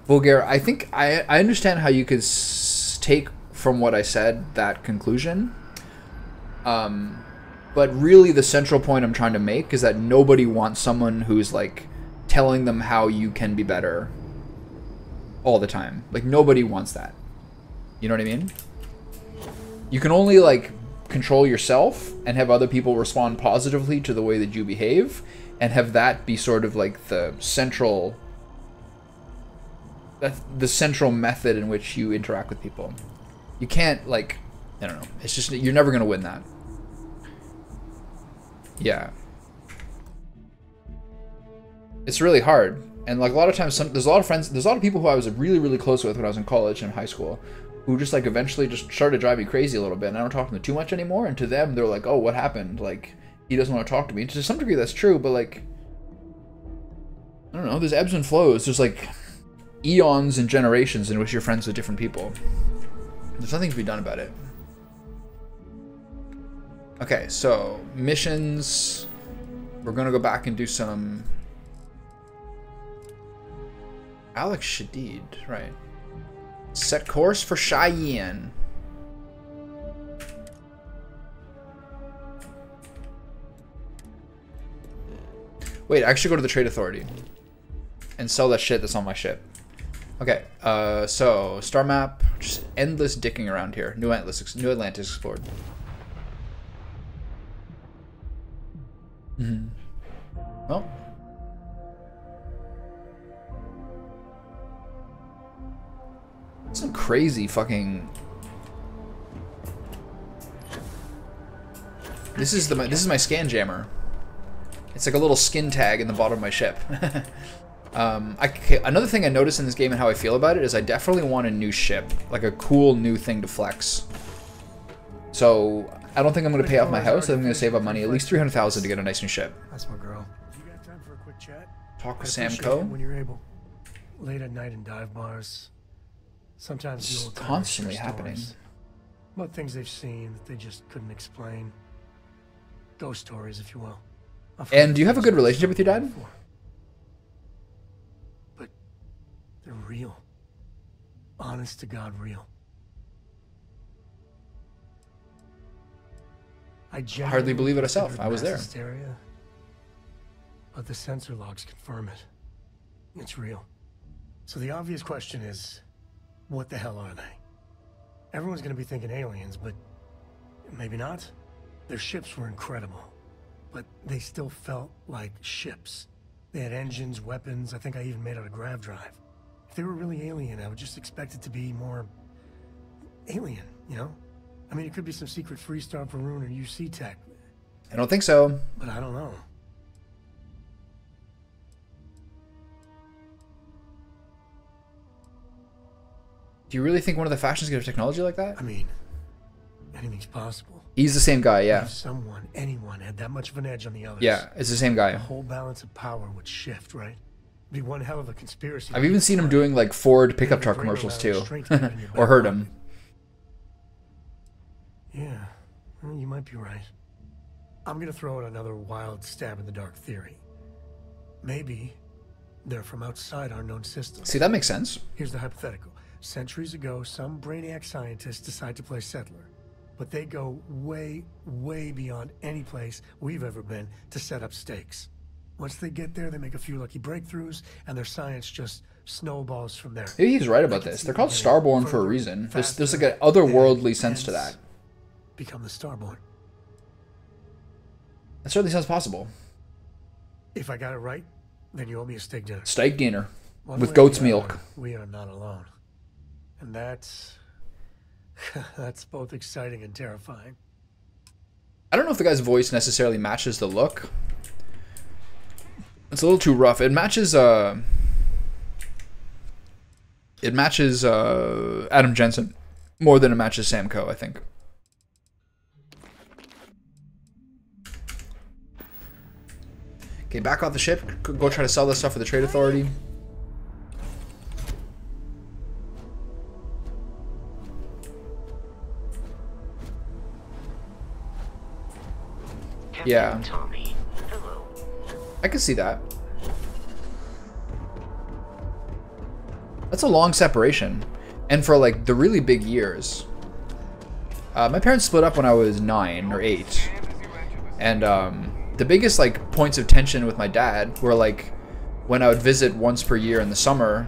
Vulgar, I think I understand how you could take from what I said that conclusion. But really the central point I'm trying to make is that nobody wants someone who's like telling them how you can be better all the time. Like nobody wants that. You know what I mean? You can only like control yourself and have other people respond positively to the way that you behave and have that be sort of like the central method in which you interact with people. You can't like, I don't know. It's just, you're never going to win that. Yeah. It's really hard. And like a lot of times, there's a lot of people who I was really, really close with when I was in college and high school who just like eventually just started to drive me crazy a little bit and I don't talk to them too much anymore. And to them, they're like, oh, what happened? Like, he doesn't want to talk to me. To some degree, that's true, but like, I don't know, there's ebbs and flows. There's like, eons and generations in which you're friends with different people. There's nothing to be done about it. Okay, so missions. We're gonna go back and do some Alex Shadid, right? Set course for Cheyenne. Wait, I should go to the Trade Authority and sell that shit that's on my ship. Okay, so star map, just endless dicking around here. New Atlantis explored. Well, some crazy fucking. This is my scan jammer. It's like a little skin tag in the bottom of my ship. Another thing I noticed in this game and how I feel about it is I definitely want a new ship, like a cool new thing to flex. So I don't think I'm going to pay off my house. I'm going to save up money, at least 300,000 to get a nice new ship. That's my girl. You got time for a quick chat? Talk with I'd Sam appreciate it Coe. when you're able. Late at night in dive bars. Sometimes the It's old constantly happening. About things they've seen that they just couldn't explain. Ghost stories, if you will. And do you have a good relationship with your dad? But they're real. Honest to God, real. I Hardly believe it myself. I was there. Hysteria, but the sensor logs confirm it. It's real. So the obvious question is, what the hell are they? Everyone's gonna be thinking aliens, but maybe not. Their ships were incredible, but they still felt like ships. They had engines, weapons. I think I even made out a grav drive. If they were really alien, I would just expect it to be more alien, you know? I mean, it could be some secret Freestar, Varun, or UC tech. I don't think so. But I don't know. Do you really think one of the factions could have technology like that? I mean, anything's possible. He's the same guy, yeah. If someone, anyone, had that much of an edge on the others. Yeah, it's the same guy. The whole balance of power would shift, right? It'd be one hell of a conspiracy. I've even seen him doing like Ford pickup truck commercials too, or heard him. Yeah, well, you might be right. I'm gonna throw out another wild stab in the dark theory. Maybe they're from outside our known system. See, that makes sense. Here's the hypothetical. Centuries ago, some brainiac scientists decide to play settler. But they go way, way beyond any place we've ever been to set up stakes. Once they get there, they make a few lucky breakthroughs, and their science just snowballs from there. Maybe he's right about this. They're called Starborn for a reason. There's like an otherworldly sense to that. Become the Starborn. That certainly sounds possible. If I got it right, then you owe me a steak dinner. Steak dinner One with way or goat's the other, milk. We are not alone. And that's both exciting and terrifying. I don't know if the guy's voice necessarily matches the look. It's a little too rough. It matches Adam Jensen more than it matches Sam Coe, I think. Okay, back off the ship. Go try to sell this stuff for the Trade Authority. Yeah. I can see that. That's a long separation. And for like the really big years. My parents split up when I was 9 or 8. And the biggest like points of tension with my dad were like when I would visit once per year in the summer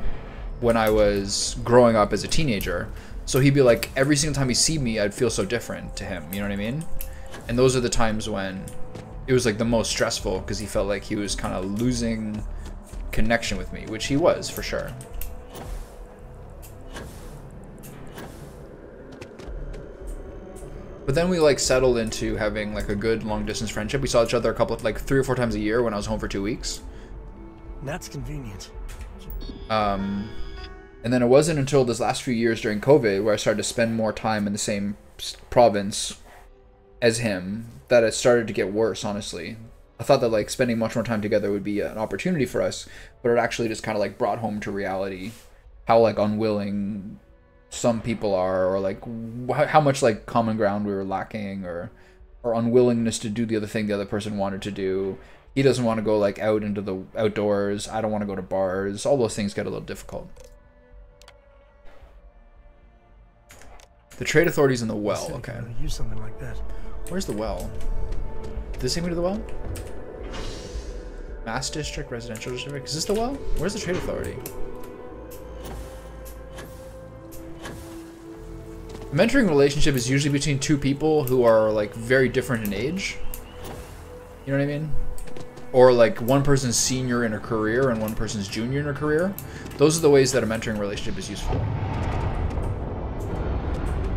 when I was growing up as a teenager. So he'd be like, every single time he'd see me, I'd feel so different to him. You know what I mean? And those are the times when it was like the most stressful because he felt like he was kind of losing connection with me, which he was for sure. But then we like settled into having like a good long distance friendship. We saw each other a couple of like 3 or 4 times a year when I was home for 2 weeks. That's convenient. And then it wasn't until this last few years during COVID where I started to spend more time in the same province as him that it started to get worse, honestly. I thought that like spending much more time together would be an opportunity for us, but it actually just kind of like brought home to reality how like unwilling some people are, or like how much like common ground we were lacking, or unwillingness to do the other thing the other person wanted to do. He doesn't want to go like out into the outdoors. I don't want to go to bars. All those things get a little difficult. The trade authorities in the well. Okay. Use something like that. Where's the well? Did this take me to the well? Mass district, residential district. Is this the well? Where's the trade authority? A mentoring relationship is usually between two people who are like very different in age. You know what I mean? Or like one person's senior in a career and one person's junior in a career. Those are the ways that a mentoring relationship is useful.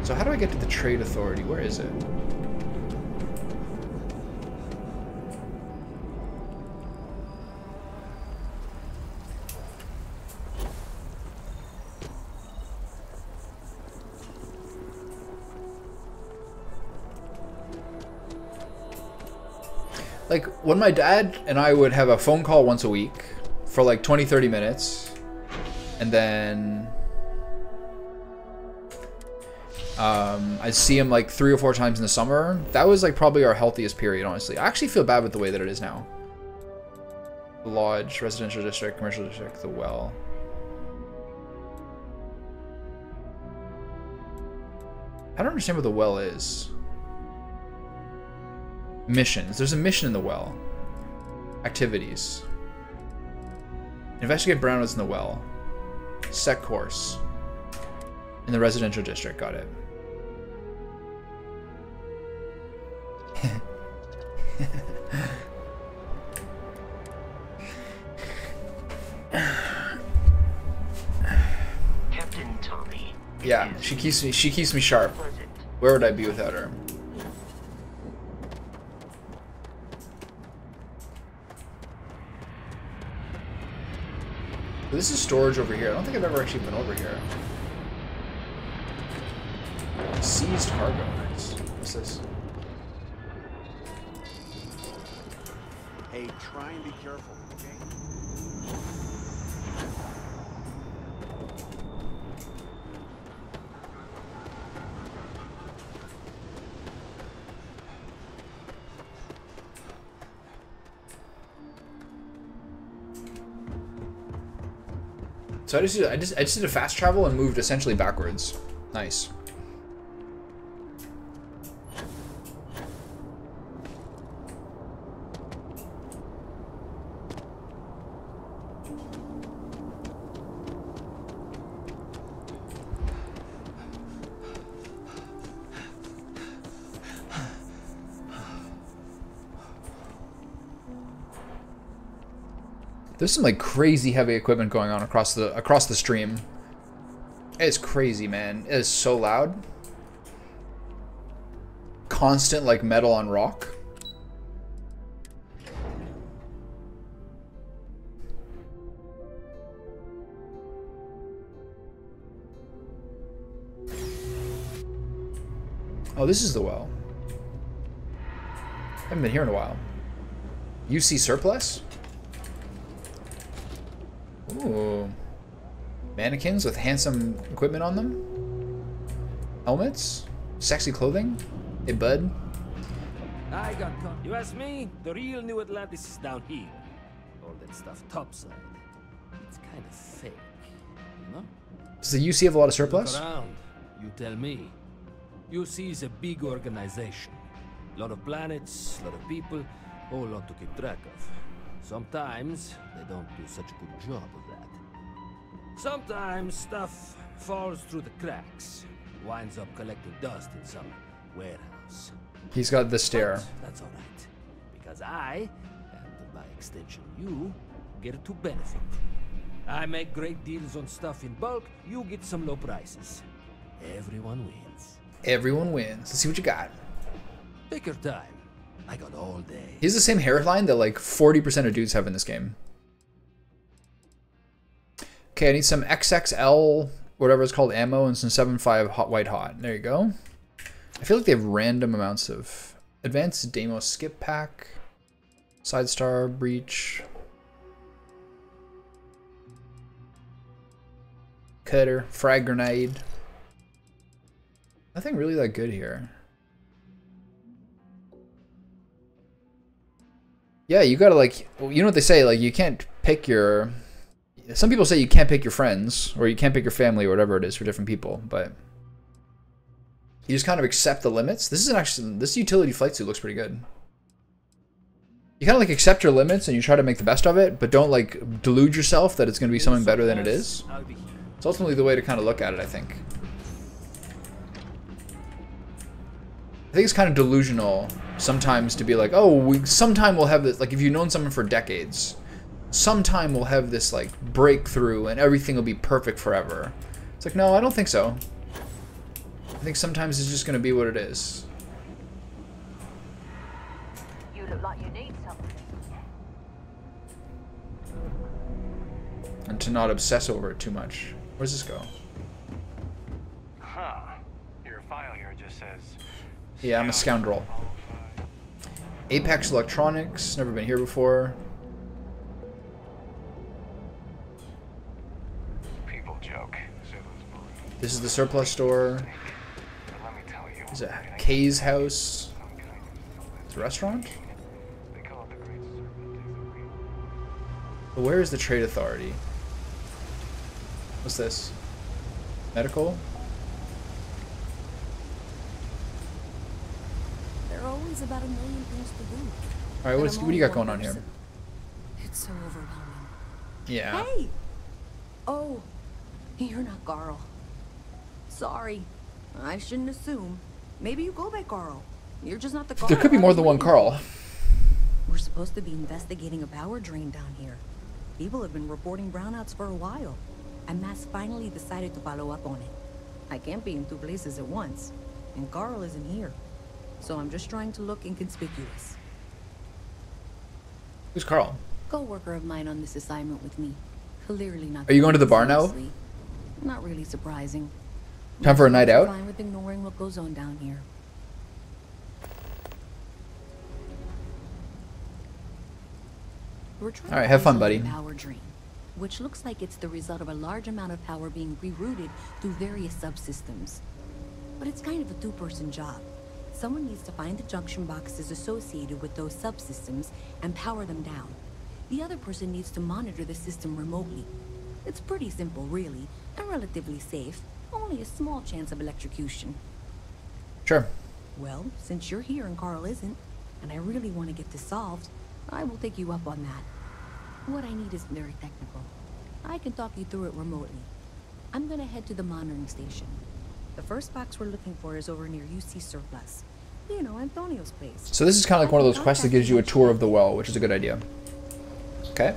So how do I get to the trade authority? Where is it? Like, when my dad and I would have a phone call once a week for like 20-30 minutes, and then I'd see him like 3 or 4 times in the summer. That was like probably our healthiest period, honestly. I actually feel bad with the way that it is now. Lodge, residential district, commercial district, the well. I don't understand what the well is. Missions. There's a mission in the well. Activities. Investigate brownwoods in the well. Set course. In the residential district. Got it. Captain Tommy. Yeah, she keeps me sharp. Where would I be without her? This is storage over here. I don't think I've ever actually been over here. Seized cargo. Nice. What's this? Hey, try and be careful, okay? So I just did a fast travel and moved essentially backwards. Nice. There's some like crazy heavy equipment going on across the stream. It's crazy, man. It is so loud. Constant like metal on rock. Oh, this is the well. Haven't been here in a while. UC surplus? Ooh. Mannequins with handsome equipment on them? Helmets? Sexy clothing? Hey, bud. I got caught. You ask me? The real New Atlantis is down here. All that stuff topside. It's kind of fake, you know? Does the UC have a lot of surplus? Look around. You tell me. UC is a big organization. A lot of planets, a lot of people, whole lot to keep track of. Sometimes they don't do such a good job of that. Sometimes stuff falls through the cracks, winds up collecting dust in some warehouse. He's got the stare. But that's all right, because I, and by extension you, get to benefit. I make great deals on stuff in bulk, you get some low prices. Everyone wins. Everyone wins. Let's see what you got. Take your time. I got all day. He has the same hairline that like 40% of dudes have in this game. Okay, I need some XXL, whatever it's called, ammo, and some 7.5 hot white hot. There you go. I feel like they have random amounts of advanced Deimos skip pack, side star breach. cutter, frag grenade. Nothing really that good here. Yeah, you gotta like, you know what they say, like you can't pick your, some people say you can't pick your friends, or you can't pick your family, or whatever it is for different people, but you just kind of accept the limits. This is actually, this utility flight suit looks pretty good. You kind of like accept your limits and you try to make the best of it, but don't like delude yourself that it's going to be something better than it is. It's ultimately the way to kind of look at it, I think. I think it's kind of delusional sometimes to be like, oh, sometime we'll have this, like if you've known someone for decades, sometime we'll have this like breakthrough and everything will be perfect forever. It's like, no, I don't think so. I think sometimes it's just going to be what it is. You look like you need something. And to not obsess over it too much. Where's this go? Huh. Your file here just says... Yeah, I'm a scoundrel. Apex Electronics, never been here before. People joke. This is the surplus store. Is it Kay's house? It's a restaurant? But where is the trade authority? What's this? Medical? There are always about 1 million things to do. Alright, what do you got going on here? It's so overwhelming. Yeah. Hey! Oh, you're not Carl. Sorry. I shouldn't assume. Maybe you go by Carl. You're just not the Carl. There could be more than one Carl. We're supposed to be investigating a power drain down here. People have been reporting brownouts for a while, and Mass finally decided to follow up on it. I can't be in 2 places at once, and Carl isn't here. So I'm just trying to look inconspicuous. Who's Carl? Co-worker of mine on this assignment with me. Clearly not. Are you going to the bar now? Not really surprising. Time for a night out? Fine with ignoring what goes on down here. All right, have fun, buddy. Power drain, which looks like it's the result of a large amount of power being rerouted through various subsystems. But it's kind of a 2-person job. Someone needs to find the junction boxes associated with those subsystems and power them down. The other person needs to monitor the system remotely. It's pretty simple, really, and relatively safe. Only a small chance of electrocution. Sure. Well, since you're here and Carl isn't, and I really want to get this solved, I will take you up on that. What I need is very technical. I can talk you through it remotely. I'm gonna head to the monitoring station. The first box we're looking for is over near UC Surplus. You know, Antonio's place. So this is kind of like one of those quests that gives you a tour of the well, which is a good idea. Okay.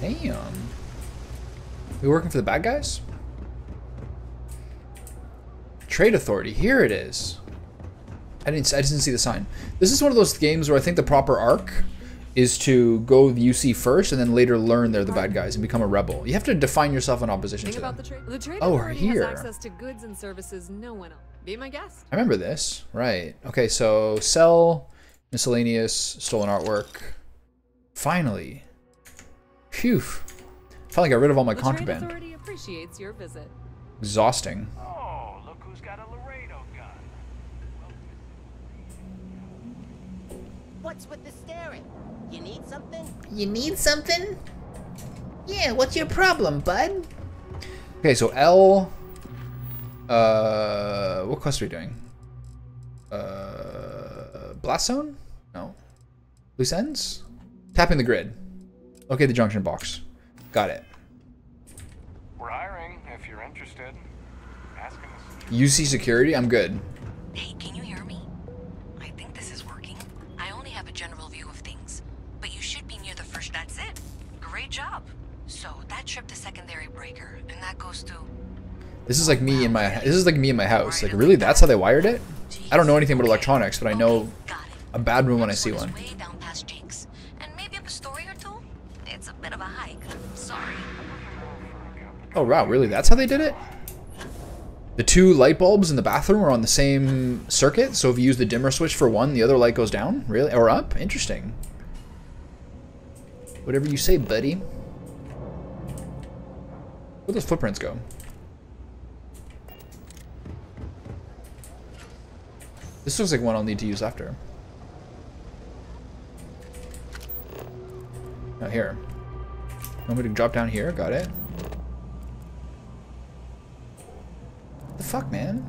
Damn. We working for the bad guys? Trade Authority. Here it is. I didn't see the sign. This is one of those games where I think the proper arc is to go the UC first and then later learn they're the bad guys and become a rebel. You have to define yourself in opposition to them. The trade Oh, authority here. has access to goods and services no one else. Be my guest. I remember this. Right. Okay, so sell, miscellaneous, stolen artwork. Finally. Phew. Finally got rid of all my contraband. The trade authority appreciates your visit. Exhausting. Oh, look who's got a Laredo gun. What's with the staring? You need something? You need something? Yeah, what's your problem, bud? Okay, so L... what quest are we doing? Blast Zone? No. Loose ends? Tapping the grid. Okay, the junction box. Got it. We're hiring if you're interested. Asking us. UC security? I'm good. Hey, can you hear me? I think this is working. I only have a general view of things, but you should be near the first. That's it. Great job. So that tripped the secondary breaker, and that goes to. This is like me in my. This is like me in my house. Like, really? That's how they wired it? I don't know anything about electronics, but I know a bad room when I see one. Way down past Jake's, and maybe up a story or two. It's a bit of a hike. Sorry. Oh wow, really? That's how they did it? The two light bulbs in the bathroom are on the same circuit, so if you use the dimmer switch for one, the other light goes down? Really? Or up? Interesting. Whatever you say, buddy. Where'd those footprints go? This looks like one I'll need to use after. Oh, here. I'm going to drop down here. Got it. What the fuck, man?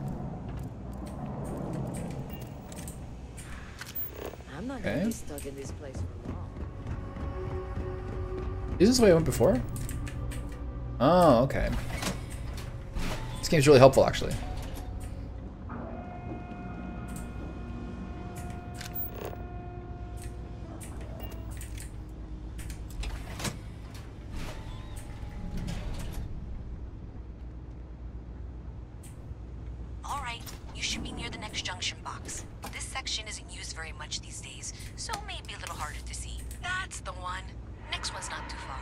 I'm not gonna be stuck in this place for long. Isn't this the way I went before? Oh, okay. This game's really helpful, actually. Alright, you should be near the next junction box. This section isn't used very much these days, so it may be a little harder to see. That's the one. Next one's not too far.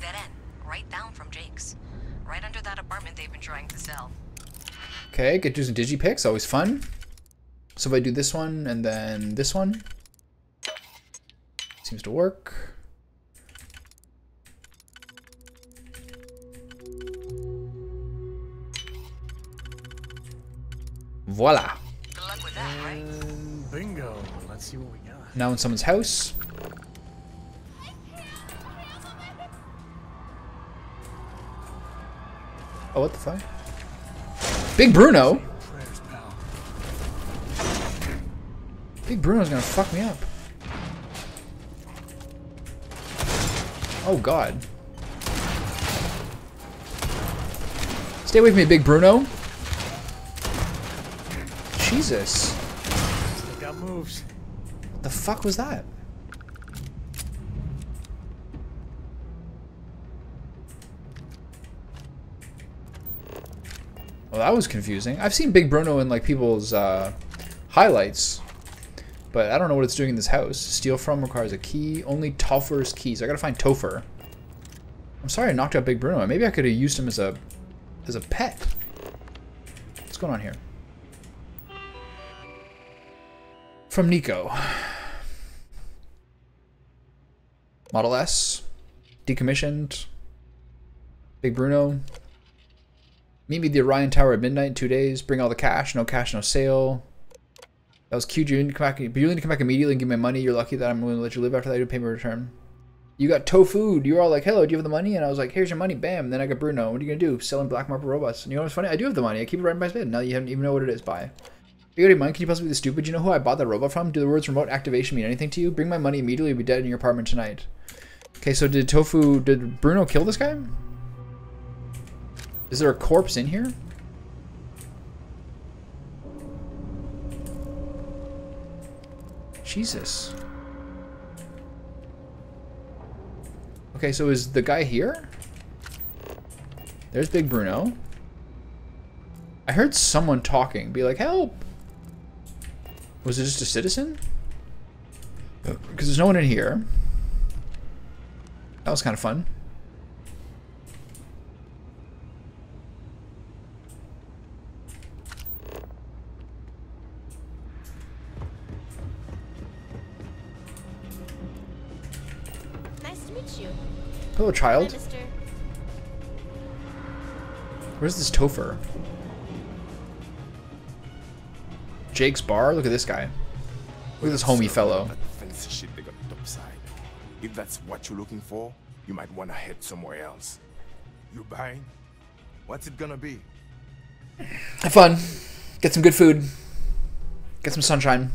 Dead end, right down from Jake's. Right under that apartment they've been trying to sell. Okay, get to do some digipics, always fun. So if I do this one and then this one, seems to work. Voila. Good luck with that, right? Bingo. Let's see what we got. Now in someone's house. Oh, what the fuck? Big Bruno? Big Bruno's gonna fuck me up. Oh god. Stay away from me, Big Bruno. Jesus. They got moves. What the fuck was that? Well, that was confusing. I've seen Big Bruno in like people's highlights, but I don't know what it's doing in this house. Steal from requires a key. Only Topher's keys. I gotta find Topher. I'm sorry I knocked out Big Bruno. Maybe I could have used him as a pet. What's going on here? From Nico. Model S. Decommissioned. Big Bruno. Meet me at the Orion Tower at midnight in 2 days. Bring all the cash. No cash, no sale. That was cute. You need to come back. But you need to come back immediately and give me my money. You're lucky that I'm willing to let you live after that. You pay me a return. You got tofu. You were all like, hello, do you have the money? And I was like, here's your money. Bam. And then I got Bruno. What are you going to do? Selling black market robots. And you know what's funny? I do have the money. I keep it right in my bed. Now you don't even know what it is. Bye. You got any money? Can you possibly be stupid? You know who I bought that robot from? Do the words remote activation mean anything to you? Bring my money immediately. You'll be dead in your apartment tonight. Okay, so did Bruno kill this guy? Is there a corpse in here? Jesus. Okay, so is the guy here? There's Big Bruno. I heard someone talking. Be like, help! Was it just a citizen? Because there's no one in here. That was kind of fun. Nice to meet you. Hello, child. Hi, mister. Where's this Topher? Jake's bar? Look at this guy. Look at this homie fellow. That fancy shit they got topside. If that's what you're looking for, you might want to head somewhere else. You buying? What's it gonna be? Have fun. Get some good food. Get some sunshine.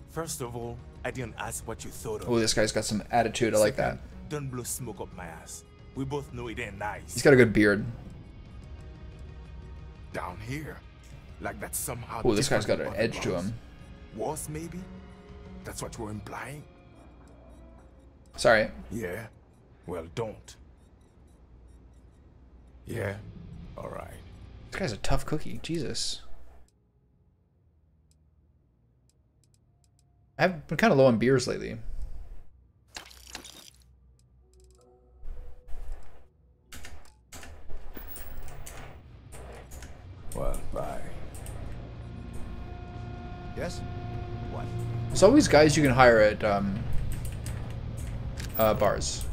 First of all, I didn't ask what you thought of. Oh, this guy's got some attitude. I like that. Don't blow smoke up my ass. We both know it ain't nice. He's got a good beard. Down here. Like that's somehow. Oh, this guy's got different an from edge to others. him. Worse, maybe? That's what you're implying? Sorry. Yeah? Well, don't. Yeah? Alright. This guy's a tough cookie. Jesus. I've been kind of low on beers lately. Well, bye. Yes? What? There's always guys you can hire at bars.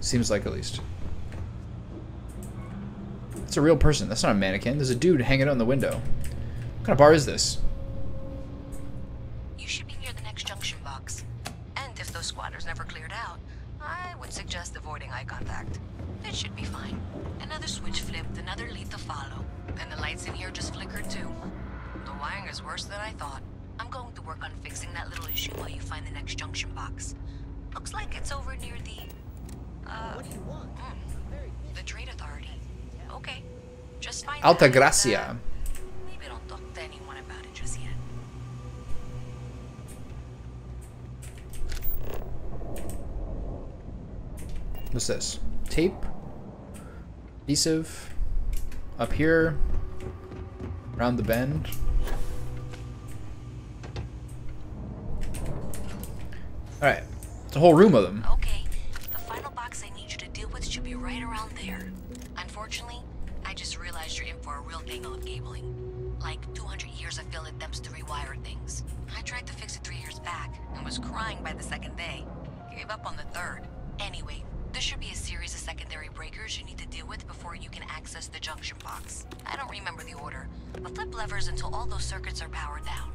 Seems like, at least. It's a real person. That's not a mannequin. There's a dude hanging out in the window. What kind of bar is this? You should be near the next junction box. And if those squatters never cleared out, I would suggest avoiding eye contact. It should be fine. Another switch flipped, another lead to follow. And the lights in here just flickered too. The wiring is worse than I thought. I'm going to work on fixing that little issue while you find the next junction box. Looks like it's over near the... what do you want? The Trade Authority. Okay. Just find Alta out, Gracia. maybe don't talk to anyone about it just yet. What's this? Tape? Adhesive? Up here? Around the bend? Alright. It's a whole room of them. Okay. The final box I need you to deal with should be right around there. Unfortunately, I just realized you're in for a real tangle of cabling. Like 200 years of field attempts to rewire things. I tried to fix it 3 years back and was crying by the second day. Gave up on the third. Anyway, there should be a series of secondary breakers you need to deal with before you can access the junction box. I don't remember the order, but flip levers until all those circuits are powered down.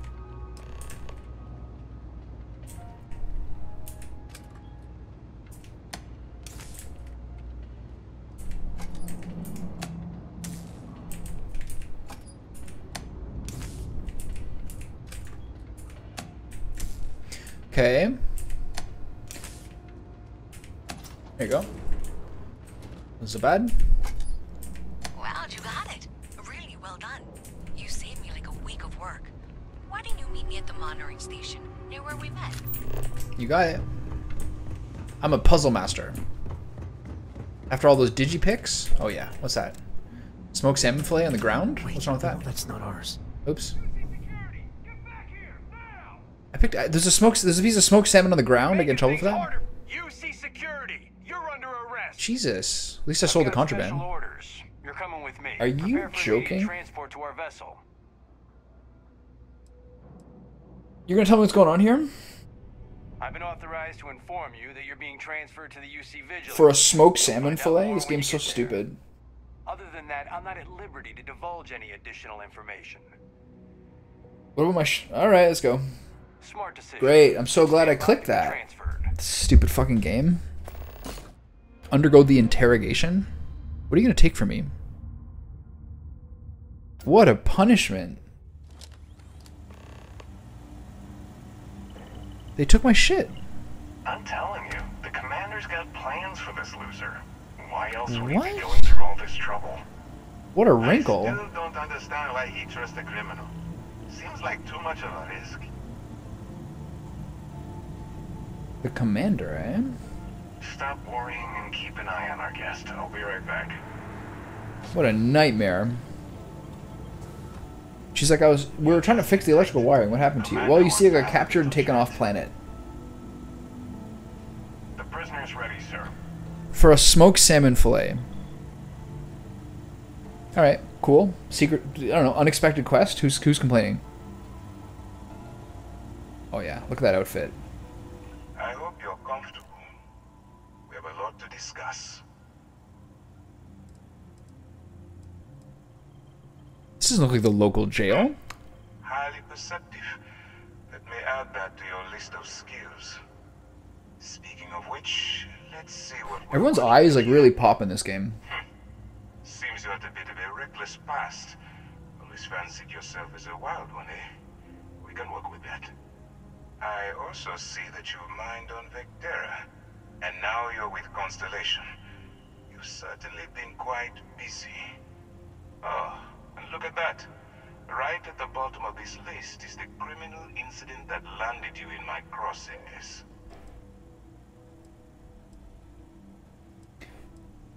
Okay. There you go. Is it bad? Wow, you got it. Really well done. You saved me like a week of work. Why didn't you meet me at the monitoring station, near where we met? You got it. I'm a puzzle master. After all those digipics? Oh yeah, what's that? Smoked salmon fillet on the ground? What's wrong with that? No, that's not ours. Oops. I picked. There's a piece of smoked salmon on the ground. I get in trouble for that. UC security. You're under arrest. Jesus. At least I sold the contraband. Special orders. You're coming with me. Are you Prepare for joking? immediate transport to our vessel. You're gonna tell me what's going on here? I've been authorized to inform you that you're being transferred to the UC Vigilance. For a smoked salmon fillet? This game's so stupid. Other than that, I'm not at liberty to divulge any additional information. What about my Alright, let's go. Smart decision. Great, I'm so glad I clicked that. Stupid fucking game. Undergo the interrogation? What are you gonna take from me? What a punishment. They took my shit. I'm telling you, the commander's got plans for this loser. Why else would he What? be going through all this trouble? What a wrinkle. I still don't understand why he trusts a criminal. Seems like too much of a risk. The commander, eh? Stop worrying and keep an eye on our guest. I'll be right back. What a nightmare. She's like, we were trying to fix the electrical wiring. What happened to you? Well, you see, I got captured and taken off planet. The prisoner's ready, sir. For a smoked salmon fillet. Alright, cool. Secret, I don't know, unexpected quest? Who's complaining? Oh yeah, look at that outfit. I hope you're comfortable. We have a lot to discuss. This doesn't look like the local jail. Highly perceptive. Let me add that to your list of skills. Speaking of which, let's see what Everyone's eyes like really pop in this game. Seems you had a bit of a reckless past. Always fancied yourself as a wild one, eh? We can work with that. I also see that you mined on Vectera, and now you're with Constellation. You've certainly been quite busy. Oh, and look at that. Right at the bottom of this list is the criminal incident that landed you in my crosshairs.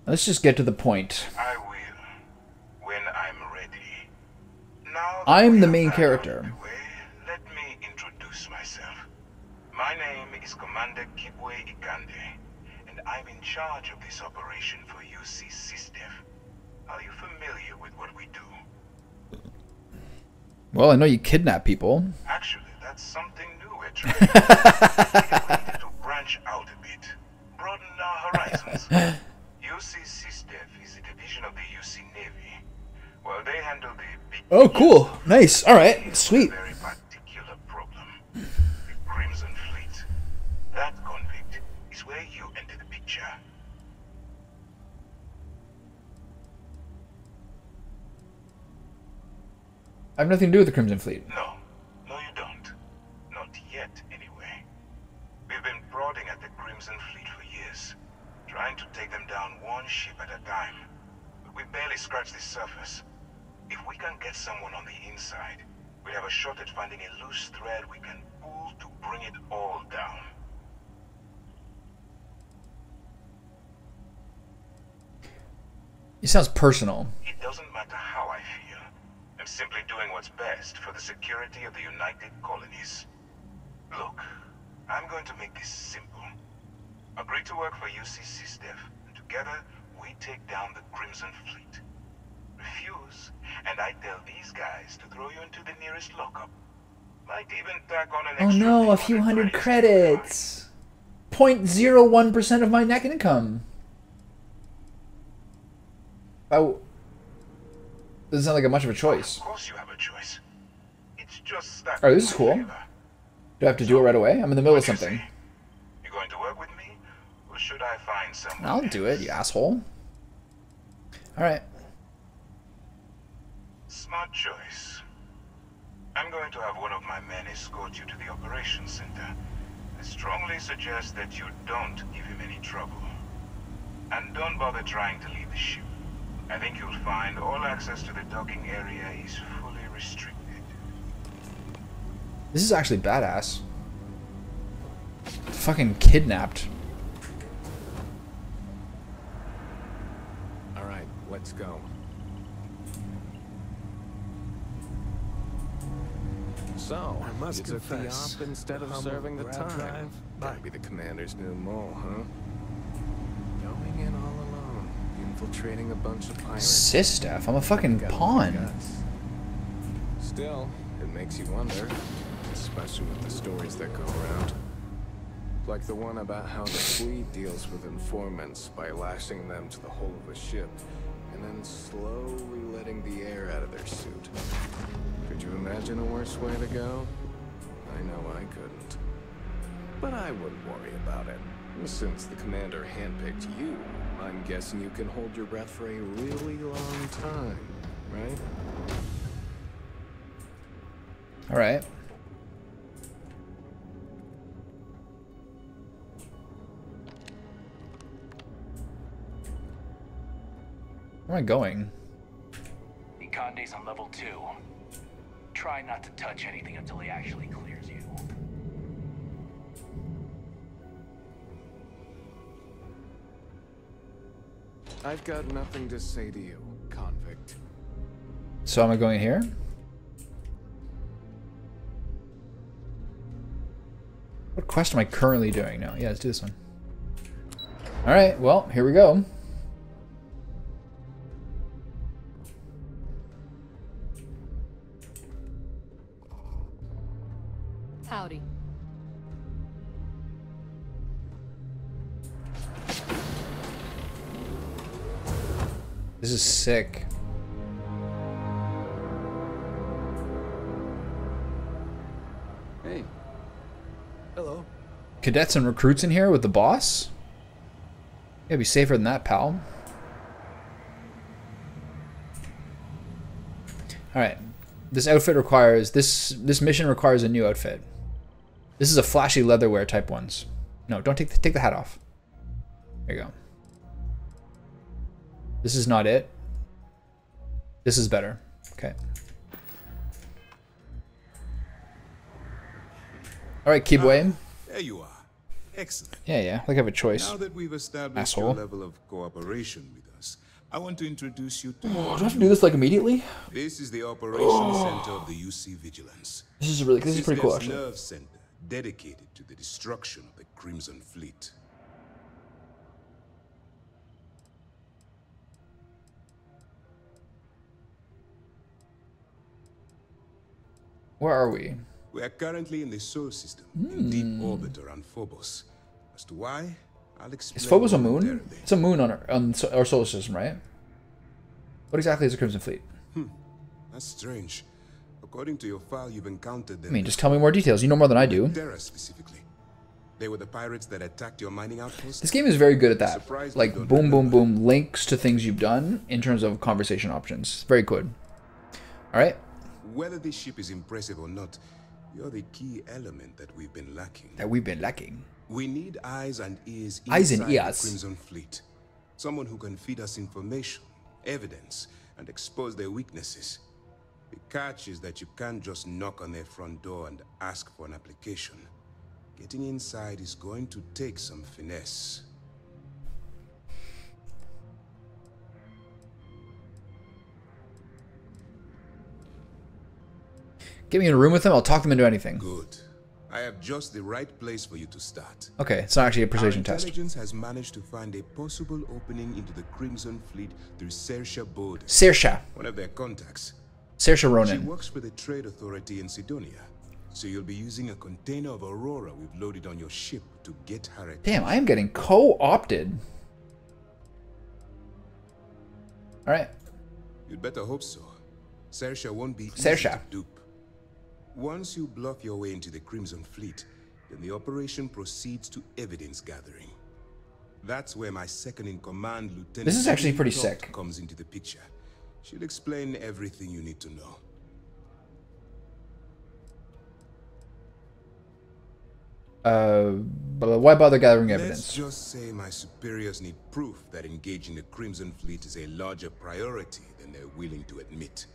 Let's just get to the point. I will, when I'm ready. Now I'm the main character. let me introduce myself. My name is Commander Kibwe Ikande, and I'm in charge of this operation for UC SysDef. Are you familiar with what we do? Well, I know you kidnap people. Actually, that's something new we're trying to do. To branch out a bit, broaden our horizons. UCC Staff is a division of the UC Navy. Well, they handle the big... Oh, cool. Nice. All right. Sweet. Very particular problem. The Crimson Fleet. That convict is where you enter the picture. I have nothing to do with the Crimson Fleet. No. No, you don't. Not yet, anyway. We've been prodding at the Crimson Fleet for years, trying to take them down one ship at a time. But we barely scratched the surface. If we can get someone on the inside, we have a shot at finding a loose thread we can pull to bring it all down. It sounds personal. It doesn't matter how I feel. I'm simply doing what's best for the security of the United Colonies. Look, I'm going to make this simple. Agree to work for UCC Staff, and together we take down the Crimson Fleet. Refuse, and I tell these guys to throw you into the nearest lockup. Might even tack on an Oh extra no, a few hundred credits. 0.01% of my net income. Oh. Doesn't sound like much of a choice. Of course you have a choice. It's just that. Oh, this is cool. Do I have to do it right away? I'm in the middle of something. You going to work with me, or should I find someone? I'll do it, you asshole. Alright. Smart choice. I'm going to have one of my men escort you to the operations center. I strongly suggest that you don't give him any trouble. And don't bother trying to leave the ship. I think you'll find all access to the docking area is fully restricted. This is actually badass. Fucking kidnapped. Alright, let's go. So, I must you took the confess, op instead of humble serving the grab time. drive, Gotta be the commander's new mole, huh? Going in all alone, infiltrating a bunch of pirates. Sistaff, I'm a fucking pawn. Still, it makes you wonder, especially with the stories that go around. Like the one about how the fleet deals with informants by lashing them to the hull of a ship, and then slowly letting the air out of their suit. Could you imagine a worse way to go? I know I couldn't. But I wouldn't worry about it. Since the commander handpicked you, I'm guessing you can hold your breath for a really long time, right? Alright. Where am I going? Ikande's on level 2. Try not to touch anything until he actually clears you. I've got nothing to say to you, convict. So am I going here? What quest am I currently doing now? Yeah, let's do this one. Alright, well, here we go. Howdy. This is sick. Hey. Hello. Cadets and recruits in here with the boss? Gotta be safer than that, pal. Alright. This outfit requires... This mission requires a new outfit. This is a flashy leatherwear type ones. No, don't take the hat off. There you go. This is not it. This is better. Okay. Alright, Kibwe. There you are. Excellent. Yeah. Like I have a choice. Now that we've established Asshole. your level of cooperation with us, I want to introduce you to... Oh, do I have to do this like immediately? This is the operations center of the UC Vigilance. This is pretty cool, This actually. nerve center dedicated to the destruction of the Crimson Fleet. Where are we? We are currently in the Sol system, in deep orbit around Phobos. As to why, I'll explain. Is Phobos a moon? It's a moon on our solar system, right? What exactly is the Crimson Fleet? That's strange. According to your file, you've encountered them. I mean, just tell me more details. You know more than I do. Terra specifically. They were the pirates that attacked your mining outpost. This game is very good at that. Like, boom, boom, boom, links to things you've done in terms of conversation options. Very good. All right. Whether this ship is impressive or not, you're the key element that we've been lacking. We need eyes and ears Eyes and inside ears. the Crimson Fleet. Someone who can feed us information, evidence, and expose their weaknesses. The catch is that you can't just knock on their front door and ask for an application. Getting inside is going to take some finesse. Get me in a room with them, I'll talk them into anything. Good. I have just the right place for you to start. Okay, it's not actually a persuasion test. Intelligence has managed to find a possible opening into the Crimson Fleet through Saoirse Bode. Saoirse. One of their contacts. Saoirse Ronan. She works for the Trade Authority in Sidonia. So you'll be using a container of Aurora we've loaded on your ship to get her attention. Damn, I am getting co-opted. Alright. You'd better hope so. Saoirse won't be easy Saoirse. to dupe. Once you bluff your way into the Crimson Fleet, then the operation proceeds to evidence gathering. That's where my second-in-command, Lieutenant... This is actually pretty Todd sick. ...comes into the picture. She'll explain everything you need to know. But why bother gathering evidence? Let's just say my superiors need proof that engaging the Crimson Fleet is a larger priority than they're willing to admit.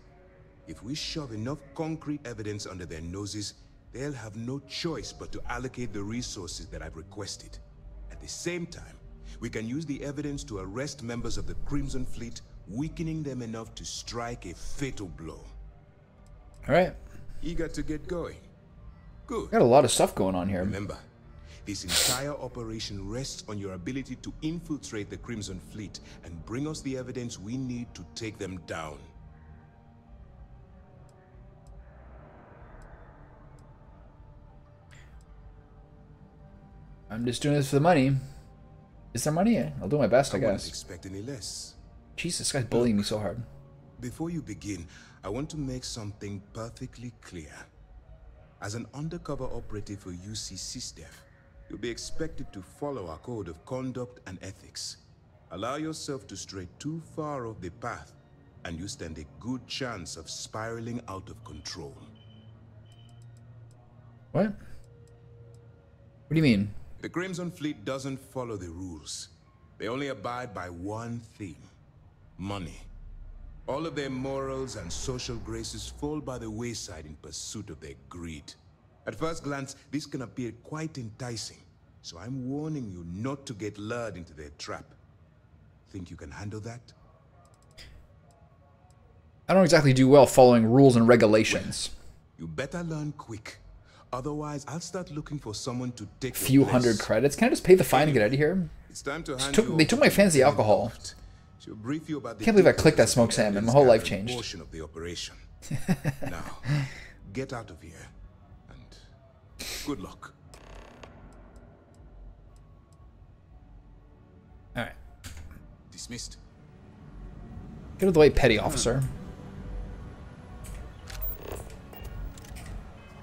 If we shove enough concrete evidence under their noses, they'll have no choice but to allocate the resources that I've requested. At the same time, we can use the evidence to arrest members of the Crimson Fleet, weakening them enough to strike a fatal blow. Alright. Eager to get going? Good. Got a lot of stuff going on here. Remember, this entire operation rests on your ability to infiltrate the Crimson Fleet and bring us the evidence we need to take them down. I'm just doing this for the money. Is there money? I'll do my best, I wouldn't guess. Expect any less. Jesus, this guy's bullying me so hard. Before you begin, I want to make something perfectly clear. As an undercover operative for UC SysDev, you'll be expected to follow our code of conduct and ethics. Allow yourself to stray too far off the path, and you stand a good chance of spiraling out of control. What? What do you mean? The Crimson Fleet doesn't follow the rules. They only abide by one thing: money. All of their morals and social graces fall by the wayside in pursuit of their greed. At first glance, this can appear quite enticing, so I'm warning you not to get lured into their trap. Think you can handle that? I don't exactly do well following rules and regulations. You better learn quick. Otherwise, I'll start looking for someone to take A few hundred credits. Can I just pay the fine and get out of here? It's time to They took my fancy alcohol. She'll brief you about the Can't believe I clicked that smoke salmon. My whole life changed. Portion of the operation. Now, get out of here, and good luck. All right. Dismissed. Get out of the way, petty officer.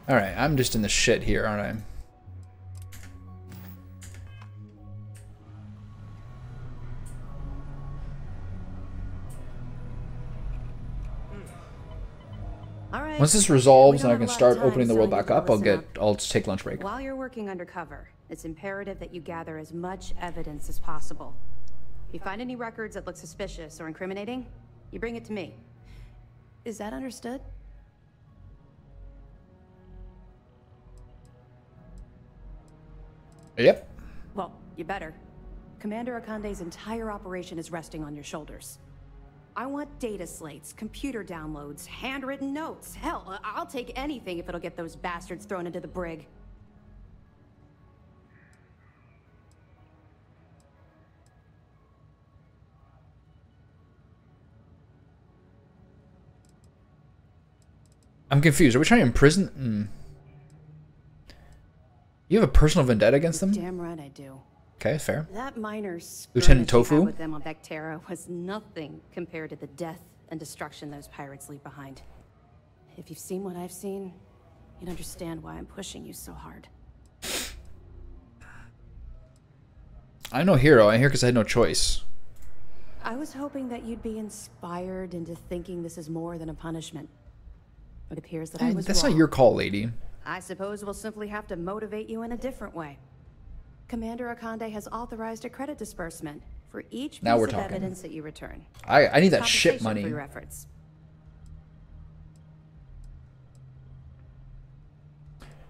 All right, I'm just in the shit here, aren't I? Alright. Once this resolves and I can start opening the world back up, I'll just take lunch break. While you're working undercover, it's imperative that you gather as much evidence as possible. If you find any records that look suspicious or incriminating, you bring it to me. Is that understood? Yep. Well, you better. Commander Akande's entire operation is resting on your shoulders. I want data slates, computer downloads, handwritten notes. Hell, I'll take anything if it'll get those bastards thrown into the brig. I'm confused. Are we trying to imprison? You have a personal vendetta against them? Damn right I do. Okay, fair. That minor Lieutenant Tofu? with them on Vectera was nothing compared to the death and destruction those pirates leave behind. If you've seen what I've seen, you'd understand why I'm pushing you so hard. I'm no hero. I'm here because I had no choice. I was hoping that you'd be inspired into thinking this is more than a punishment. It appears that I was That's wrong. not your call, lady. I suppose we'll simply have to motivate you in a different way. Commander Akande has authorized a credit disbursement for each piece of evidence that you return. I need that ship money. For your efforts.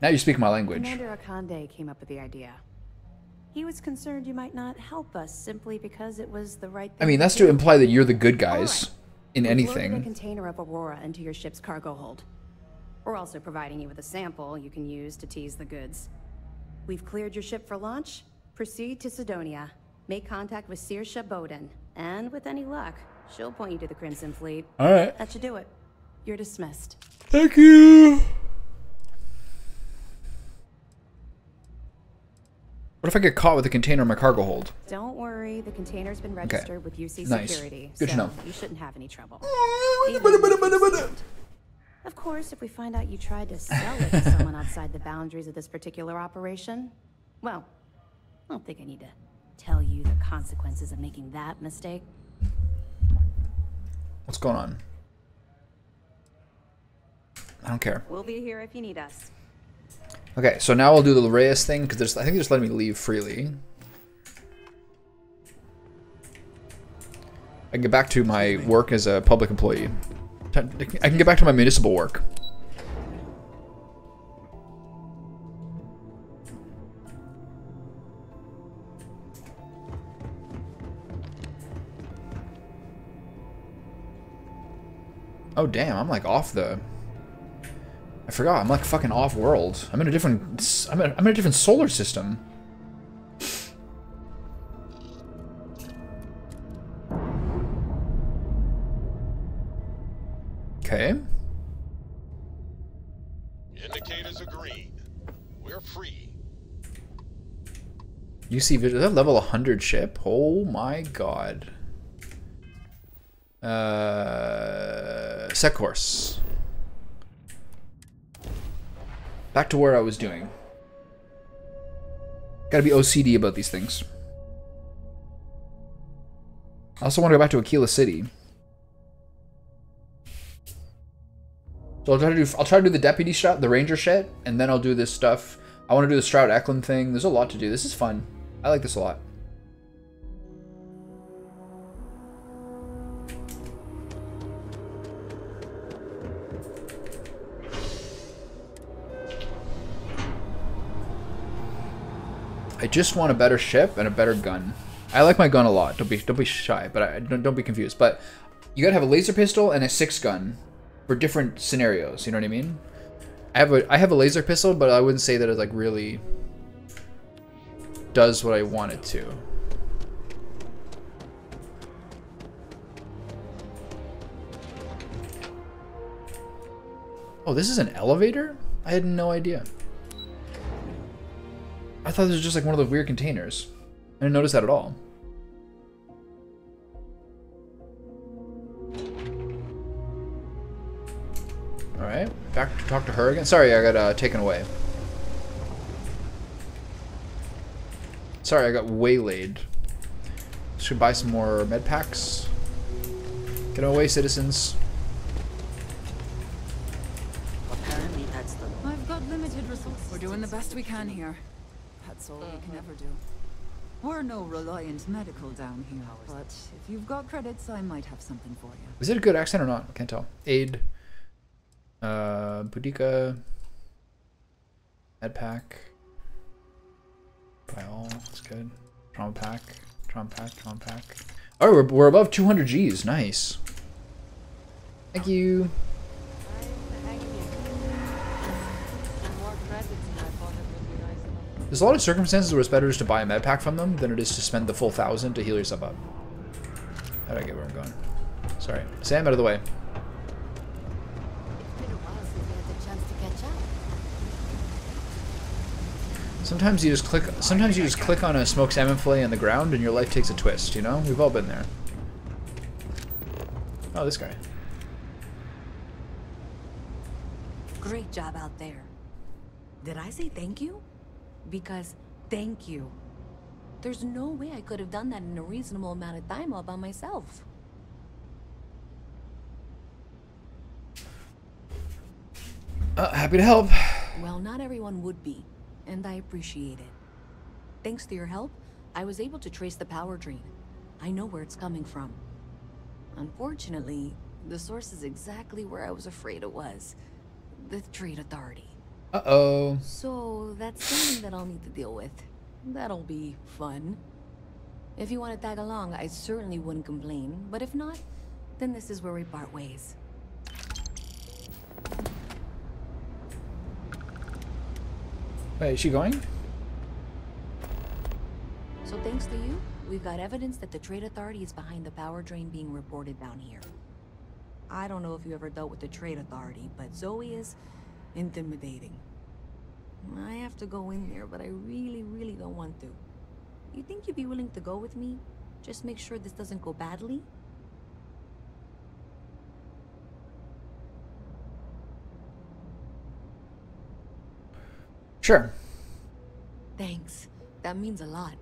Now you speak my language. Commander Akande came up with the idea. He was concerned you might not help us simply because it was the right thing. I mean, that's to imply that you're the good guys in We've anything. loaded a container of Aurora into your ship's cargo hold. We're also providing you with a sample you can use to tease the goods. We've cleared your ship for launch. Proceed to Sidonia. Make contact with Saoirse Bowden. And with any luck, she'll point you to the Crimson Fleet. Alright. That should do it. You're dismissed. Thank you. What if I get caught with a container in my cargo hold? Don't worry, the container's been registered with UC Nice. Security, Good to so know. you shouldn't have any trouble. Oh, Of course, if we find out you tried to sell it to someone outside the boundaries of this particular operation, well, I don't think I need to tell you the consequences of making that mistake. What's going on? I don't care. We'll be here if you need us. Okay, so now I'll do the Reyes thing because I think they're just letting me leave freely. I can get back to my work as a public employee. I can get back to my municipal work. Oh damn, I'm like off the... I forgot, I'm like fucking off world. I'm in a different... I'm in a different solar system. Okay. Indicators are green. We're free. You see, is that level 100 ship? Oh my god. Set course. Back to where I was doing. Gotta be OCD about these things. I also want to go back to Aquila City. So I'll try to do the deputy shot, the ranger shit, and then I'll do this stuff. I want to do the Stroud Eklund thing. There's a lot to do. This is fun. I like this a lot. I just want a better ship and a better gun. I like my gun a lot. Don't be shy, but don't be confused. But you gotta have a laser pistol and a 6-gun for different scenarios. You know what I mean? I have a laser pistol, but I wouldn't say that it like really does what I want it to. Oh, this is an elevator? I had no idea. I thought this was just like one of those weird containers. I didn't notice that at all. Alright, back to talk to her again. Sorry, I got taken away. Sorry, I got waylaid. Should buy some more med packs. Get away, citizens. Apparently that's the... I've got limited resources. We're doing the best we can here. That's all we can ever do. We're no reliant medical down here, but if you've got credits, I might have something for you. Is it a good accent or not? I can't tell. Aid. Boudica. Med pack. Buy all. That's good. Trauma pack. Trauma pack. Trauma pack. Oh, we're above 200 Gs. Nice. Thank you. There's a lot of circumstances where it's better just to buy a med pack from them than it is to spend the full 1,000 to heal yourself up. How do I get where I'm going? Sorry. Sam, out of the way. Sometimes you just click on a smoked salmon fillet on the ground and your life takes a twist, you know? We've all been there. Oh, this guy. Great job out there. Did I say thank you? Because thank you. There's no way I could have done that in a reasonable amount of time all by myself. Happy to help. Well, not everyone would be, and I appreciate it. Thanks to your help, I was able to trace the power drain. I know where it's coming from. Unfortunately, the source is exactly where I was afraid it was. The Trade Authority. Uh-oh. So, that's something that I'll need to deal with. That'll be fun. If you want to tag along, I certainly wouldn't complain. But if not, then this is where we part ways. Wait, is she going? So thanks to you, we've got evidence that the Trade Authority is behind the power drain being reported down here. I don't know if you ever dealt with the Trade Authority, but Zoe is intimidating. I have to go in there, but I really don't want to. You think you'd be willing to go with me? Just make sure this doesn't go badly? Sure. Thanks. That means a lot.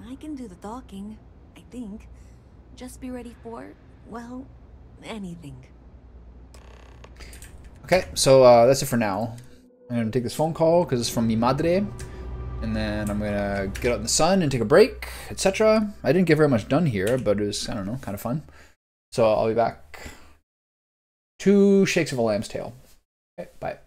I can do the talking, I think. Just be ready for, well, anything. Okay, so that's it for now. I'm gonna take this phone call because it's from mi madre, and then I'm gonna get out in the sun and take a break, etc. I didn't get very much done here, but it was, I don't know, kind of fun. So I'll be back. 2 shakes of a lamb's tail. Okay, bye.